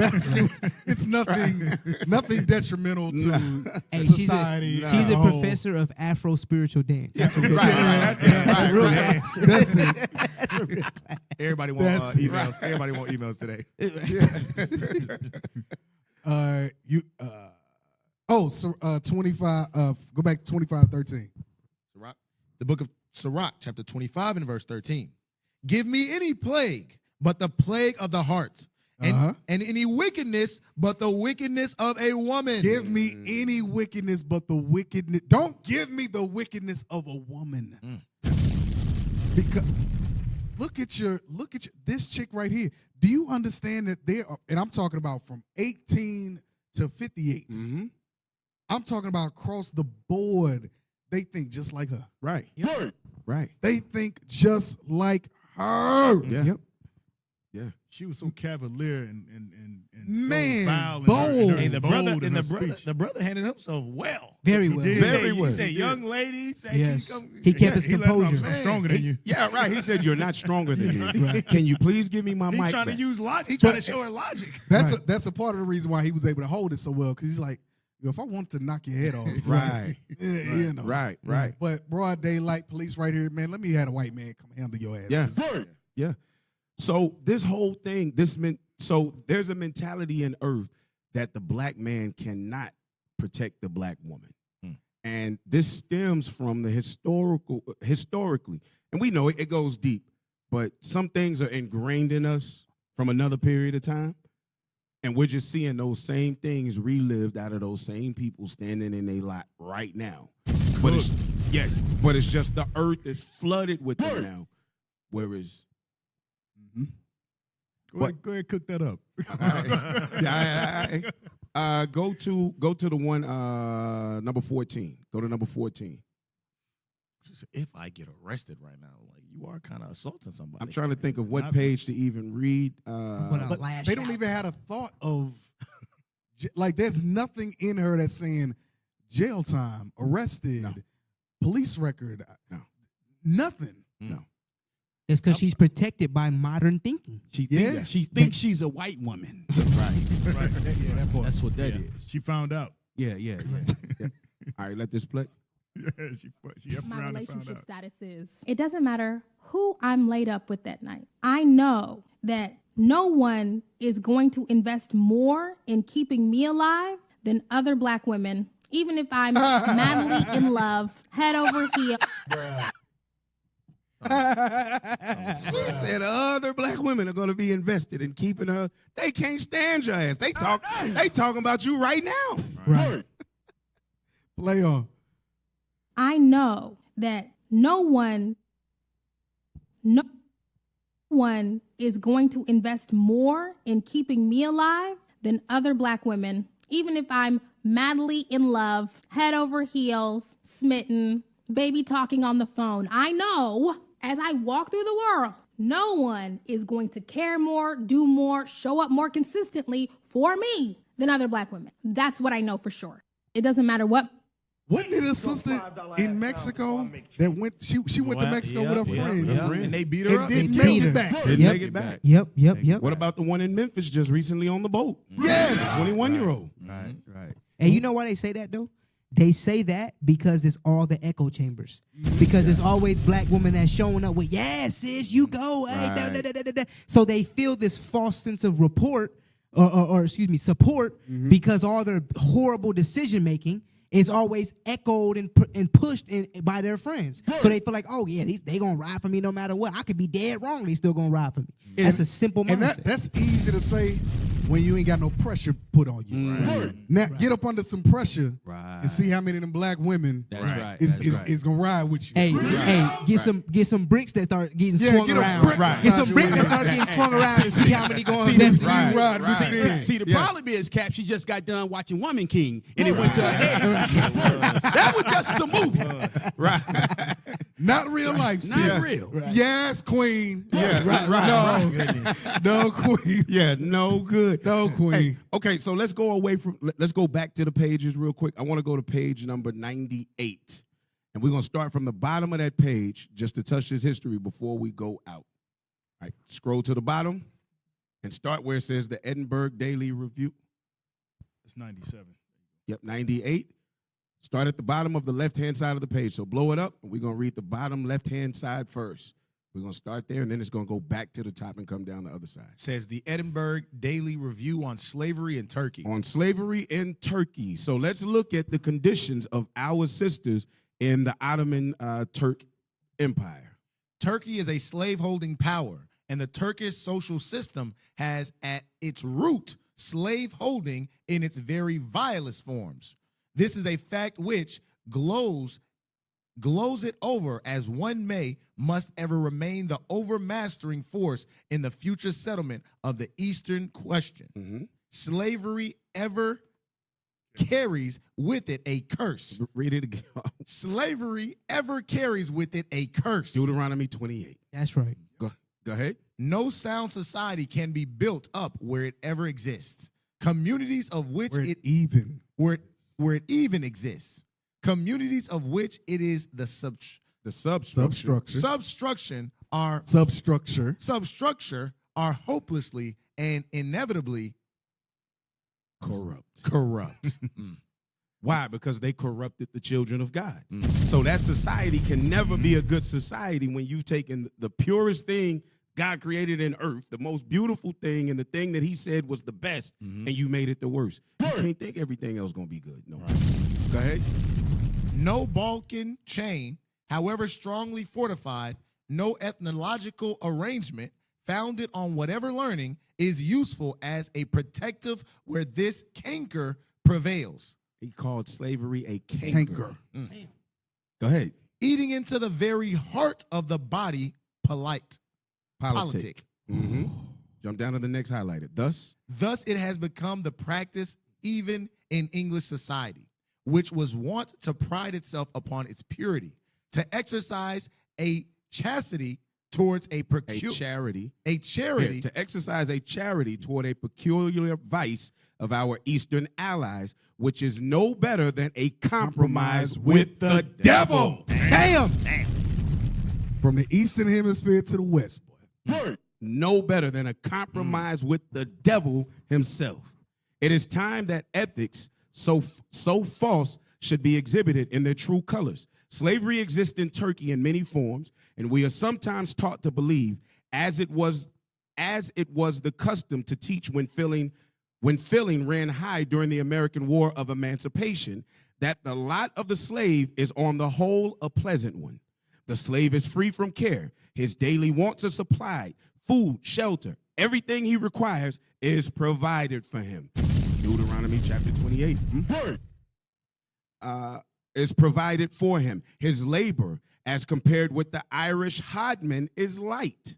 It's nothing detrimental to society. She's a professor of Afro spiritual dance. That's a real class. That's it. That's a real class. Everybody want emails. Everybody want emails today. So 25. Go back to 25:13. The book of Sirach, chapter 25 and verse 13. Give me any plague but the plague of the heart, and any wickedness but the wickedness of a woman. Give me any wickedness but the wickedness. Don't give me the wickedness of a woman. Because look at this chick right here. Do you understand that there are, and I'm talking about from 18 to 58. I'm talking about across the board. They think just like her. Right. They think just like her. Yeah. She was so cavalier and man, so vile bold. And the brother handled himself well. Very well. He said, young lady. He kept his composure. I'm stronger than you. Yeah, right. He said, you're not stronger than me. Can you please give me my mic? He's trying to use logic. He's trying to show her logic. That's a part of the reason why he was able to hold it so well, because he's like, if I want to knock your head off, Right. you know, Right. But broad daylight, police right here, man. Let me have a white man come handle your ass. Yeah. 'cause- Yeah. So this whole thing, so there's a mentality in earth that the black man cannot protect the black woman. And this stems from the historically, and we know it goes deep, but some things are ingrained in us from another period of time. And we're just seeing those same things relived out of those same people standing in their lot right now. But it's just the earth is flooded with them now. Whereas Go ahead, cook that up. Go to the one number 14. Go to number 14. If I get arrested right now, like you are kind of assaulting somebody. I'm trying to think of what page to even read. But they don't even have a thought of like there's nothing in her that's saying jail time, arrested, police record. No. Nothing. No. It's because she's protected by modern thinking. She thinks she's a white woman. Right. Yeah, that part. That's what that is. She found out. Yeah. All right, let this play. Yeah, she up My around and found relationship out. status is. It doesn't matter who I'm laid up with that night. I know that no one is going to invest more in keeping me alive than other black women, even if I'm madly in love, head over heels. She said other black women are going to be invested in keeping her. They can't stand your ass. They talking about you right now. Right. Play on. I know that no one is going to invest more in keeping me alive than other black women, even if I'm madly in love, head over heels, smitten, baby talking on the phone. I know as I walk through the world, no one is going to care more, do more, show up more consistently for me than other black women. That's what I know for sure. It doesn't matter what. Wasn't it a sister in Mexico that went? She went to Mexico with her friend, and they beat her up. Didn't make it back. Didn't make it back. Yep. What about the one in Memphis just recently on the boat? Yes. 21-year-old. Right. And you know why they say that though? They say that because it's all the echo chambers. Because it's always black women that's showing up with, yeah, sis, you go. Hey, da. So they feel this false sense of support, because all their horrible decision making is always echoed and pushed by their friends. So they feel like, oh yeah, they gonna ride for me no matter what. I could be dead wrong, they still gonna ride for me. That's a simple mindset. And that's easy to say when you ain't got no pressure put on you. Right. Now get up under some pressure and see how many of them black women is gonna ride with you. Hey, get some bricks that start getting swung around. Get some bricks that start getting swung around and see how many going to See, the problem is, Cap, she just got done watching Woman King, and it went to her head. That was just the movie. Right. Not real life. Not real. Right. Yes, queen. Yeah. Right. No, queen. Yeah, no good. No, queen. Hey, okay, so let's go back to the pages real quick. I want to go to page number 98. And we're going to start from the bottom of that page just to touch this history before we go out. All right, scroll to the bottom and start where it says the Edinburgh Daily Review. It's 97. Yep, 98. Start at the bottom of the left-hand side of the page. So blow it up, and we're going to read the bottom left-hand side first. We're going to start there, and then it's going to go back to the top and come down the other side. Says the Edinburgh Daily Review on slavery in Turkey. On slavery in Turkey. So let's look at the conditions of our sisters in the Ottoman Turk Empire. Turkey is a slaveholding power, and the Turkish social system has at its root slaveholding in its very vilest forms. This is a fact which glows it over as one must ever remain the overmastering force in the future settlement of the Eastern question. Mm-hmm. Slavery ever carries with it a curse. Read it again. Slavery ever carries with it a curse. Deuteronomy 28. That's right. Go ahead. No sound society can be built up where it ever exists. Communities of which where it even exists. Communities of which it is the substructure are hopelessly and inevitably corrupt. Why? Because they corrupted the children of God. So that society can never be a good society when you've taken the purest thing God created in earth, the most beautiful thing, and the thing that he said was the best, and you made it the worst. You can't think everything else going to be good. No. Go ahead. No Balkan chain, however strongly fortified, no ethnological arrangement founded on whatever learning is useful as a protective where this canker prevails. He called slavery a canker. Go ahead. Eating into the very heart of the body, politic. Jump down to the next highlighted. Thus it has become the practice even in English society, which was wont to pride itself upon its purity, to exercise a chastity towards a charity. To exercise a charity toward a peculiar vice of our Eastern allies, which is no better than a compromise with the devil. Damn. From the Eastern Hemisphere to the West, boy. No better than a compromise with the devil himself. It is time that ethics, so false, should be exhibited in their true colors. Slavery exists in Turkey in many forms, and we are sometimes taught to believe, as it was the custom to teach when feeling ran high during the American War of Emancipation, that the lot of the slave is on the whole a pleasant one. The slave is free from care. His daily wants are supplied. Food, shelter, everything he requires is provided for him. Deuteronomy chapter 28. Is provided for him. His labor, as compared with the Irish hodman, is light.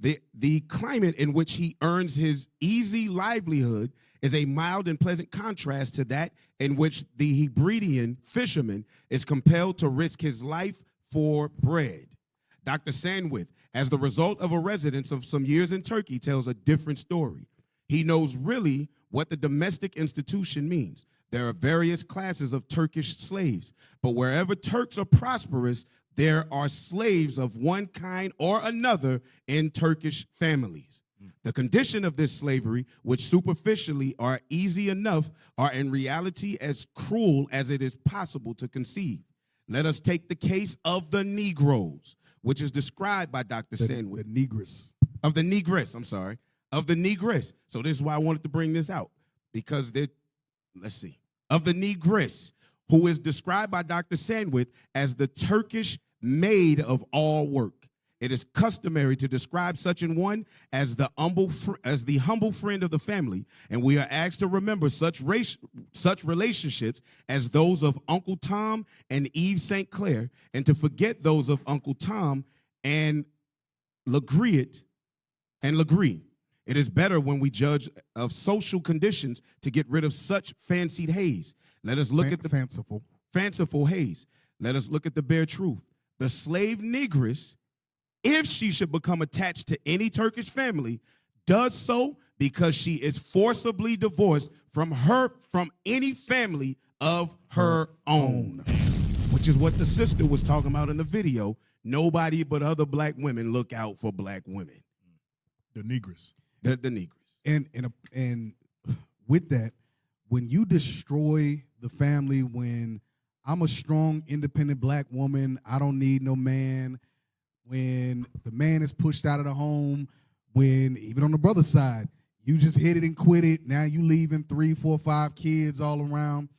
The climate in which he earns his easy livelihood is a mild and pleasant contrast to that in which the Hebridean fisherman is compelled to risk his life for bread. Dr. Sandwith, as the result of a residence of some years in Turkey, tells a different story. He knows really what the domestic institution means. There are various classes of Turkish slaves, but wherever Turks are prosperous, there are slaves of one kind or another in Turkish families. The condition of this slavery, which superficially are easy enough, are in reality as cruel as it is possible to conceive. Let us take the case of the Negroes, which is described by Dr. Sandwich. The Negress. Of the Negress, I'm sorry. Of the Negress. So this is why I wanted to bring this out, because let's see. Of the Negress, who is described by Dr. Sandwith as the Turkish maid of all work. It is customary to describe such an one as the humble friend of the family, and we are asked to remember such relationships as those of Uncle Tom and Eve St. Clair, and to forget those of Uncle Tom and Legree. It is better when we judge of social conditions to get rid of such fancied haze. Let us look at the fanciful haze. Let us look at the bare truth. The slave negress, if she should become attached to any Turkish family, does so because she is forcibly divorced from any family of her own. Which is what the sister was talking about in the video. Nobody but other black women look out for black women. The negress. The negress. And with that, when you destroy the family, when I'm a strong, independent black woman, I don't need no man, when the man is pushed out of the home, when even on the brother side, you just hit it and quit it, now you leaving 3, 4, 5 kids all around,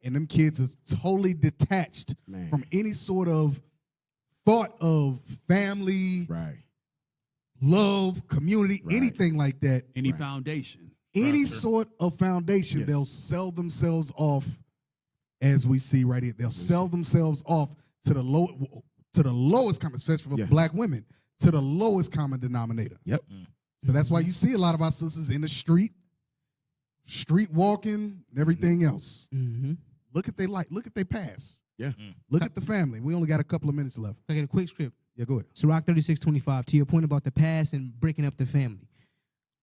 and them kids is totally detached from any sort of thought of family, love, community, anything like that. Any foundation. Any sort of foundation, they'll sell themselves off, as we see right here. They'll sell themselves off to the lowest common, especially for black women, to the lowest common denominator. Yep. So that's why you see a lot of our sisters in the street walking, and everything else. Look at their life. Look at their past. Yeah. Look at the family. We only got a couple of minutes left. I get a quick script. Yeah, go ahead. Sirach 36:25. To your point about the past and breaking up the family.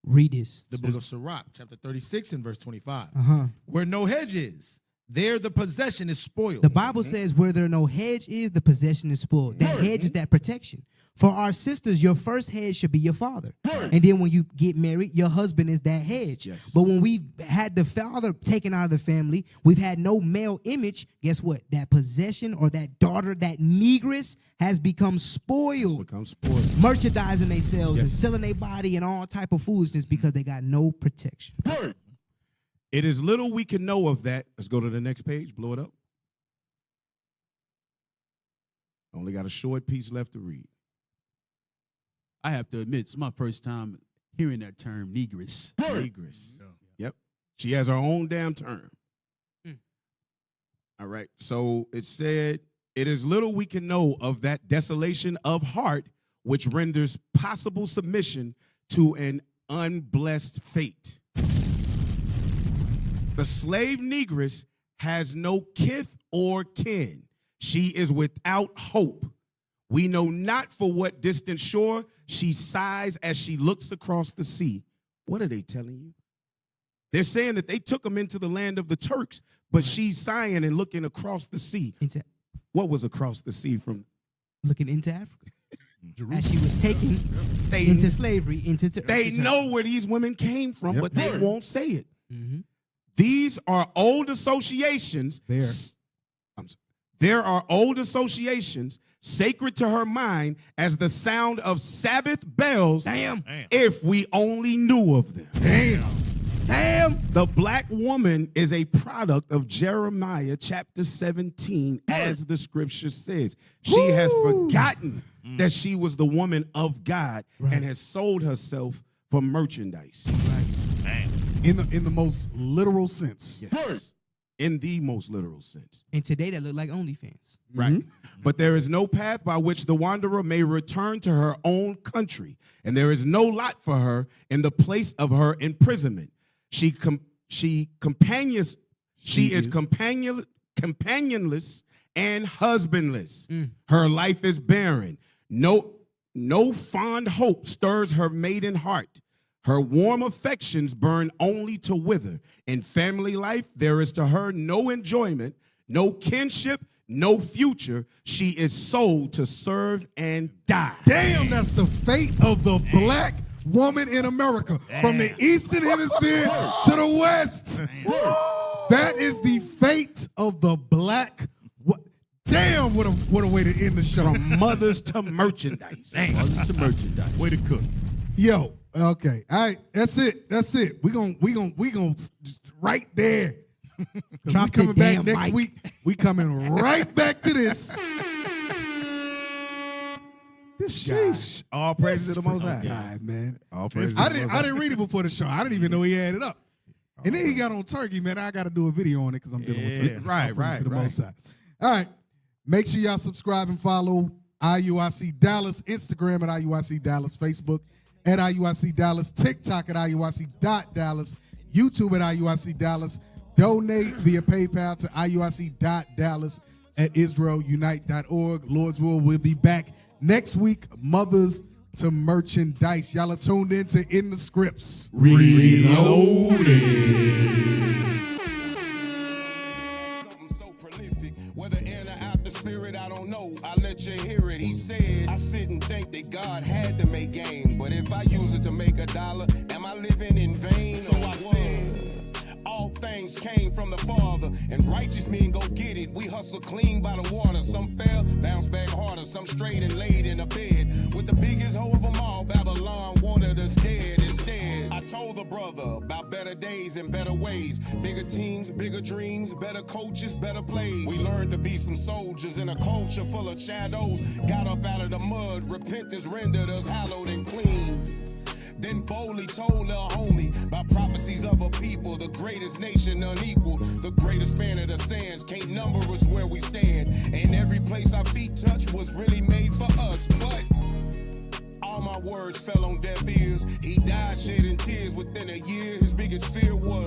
Read this. The book of Sirach, chapter 36 and verse 25. Uh-huh. Where no hedge is, There, the possession is spoiled. The Bible says where there no hedge is, the possession is spoiled. That hedge is that protection. For our sisters, your first hedge should be your father. And then when you get married, your husband is that hedge. Yes. But when we've had the father taken out of the family, we've had no male image, guess what? That possession or that daughter, that negress has become spoiled. Merchandising themselves and selling their body and all type of foolishness because they got no protection. It is little we can know of that. Let's go to the next page. Blow it up. Only got a short piece left to read. I have to admit, it's my first time hearing that term, negress. Negress. Yep. She has her own damn term. All right. So it said, it is little we can know of that desolation of heart which renders possible submission to an unblessed fate. The slave negress has no kith or kin. She is without hope. We know not for what distant shore she sighs as she looks across the sea. What are they telling you? They're saying that they took them into the land of the Turks, but she's sighing and looking across the sea. What was across the sea from? Looking into Africa. As she was taken into slavery. They know where these women came from, but they won't say it. These are old associations. There are old associations sacred to her mind as the sound of Sabbath bells. Damn. If we only knew of them. Damn. The black woman is a product of Jeremiah chapter 17, as the scripture says. She has forgotten that she was the woman of God and has sold herself for merchandise. In the most literal sense. Yes. In the most literal sense. And today that look like OnlyFans. Right. But there is no path by which the wanderer may return to her own country, and there is no lot for her in the place of her imprisonment. She is companionless and husbandless. Her life is barren. No fond hope stirs her maiden heart. Her warm affections burn only to wither. In family life, there is to her no enjoyment, no kinship, no future. She is sold to serve and die. Damn, that's the fate of the black woman in America. From the Eastern Hemisphere to the West. That is the fate of the black. Damn, what a way to end the show. From mothers to merchandise. Mothers to merchandise. Way to cook. Yo, okay. All right, that's it. We gonna right there. Drop we coming the back damn next mic. week. We coming right back to this. This guy. All praises to the Most High. Guy, man. All praises. I didn't read it before the show. I didn't even know he had it up. And then he got on turkey, man. I got to do a video on it because I'm dealing with turkey. Right. All right. Make sure y'all subscribe and follow IUIC Dallas, Instagram at IUIC Dallas, Facebook at IUIC Dallas, TikTok at IUIC.Dallas, YouTube at IUIC Dallas. Donate via PayPal to IUIC.Dallas at IsraelUnite.org. Lord's will, we'll be back next week. Mothers to merchandise. Y'all are tuned in to In the Scripts Reloaded. Whether in or out the spirit, I don't know. I let you hear it. He said, I sit and think that God had to make game. But if I use it to make $1, am I living in vain? So I said, all things came from the Father, and righteous men go get it. We hustle clean by the water. Some fell, bounce back harder. Some straight and laid in a bed. With the biggest hoe of them all, Babylon wanted us dead. Instead, I told the brother about better days and better ways. Bigger teams, bigger dreams, better coaches, better plays. We learned to be some soldiers in a culture full of shadows. Got up out of the mud, repentance rendered us hallowed and clean. Then boldly told a homie about prophecies of a people, the greatest nation unequal, the greatest span of the sands. Can't number us where we stand. And every place our feet touch was really made for us. But all my words fell on deaf ears. He died shedding tears within a year. His biggest fear was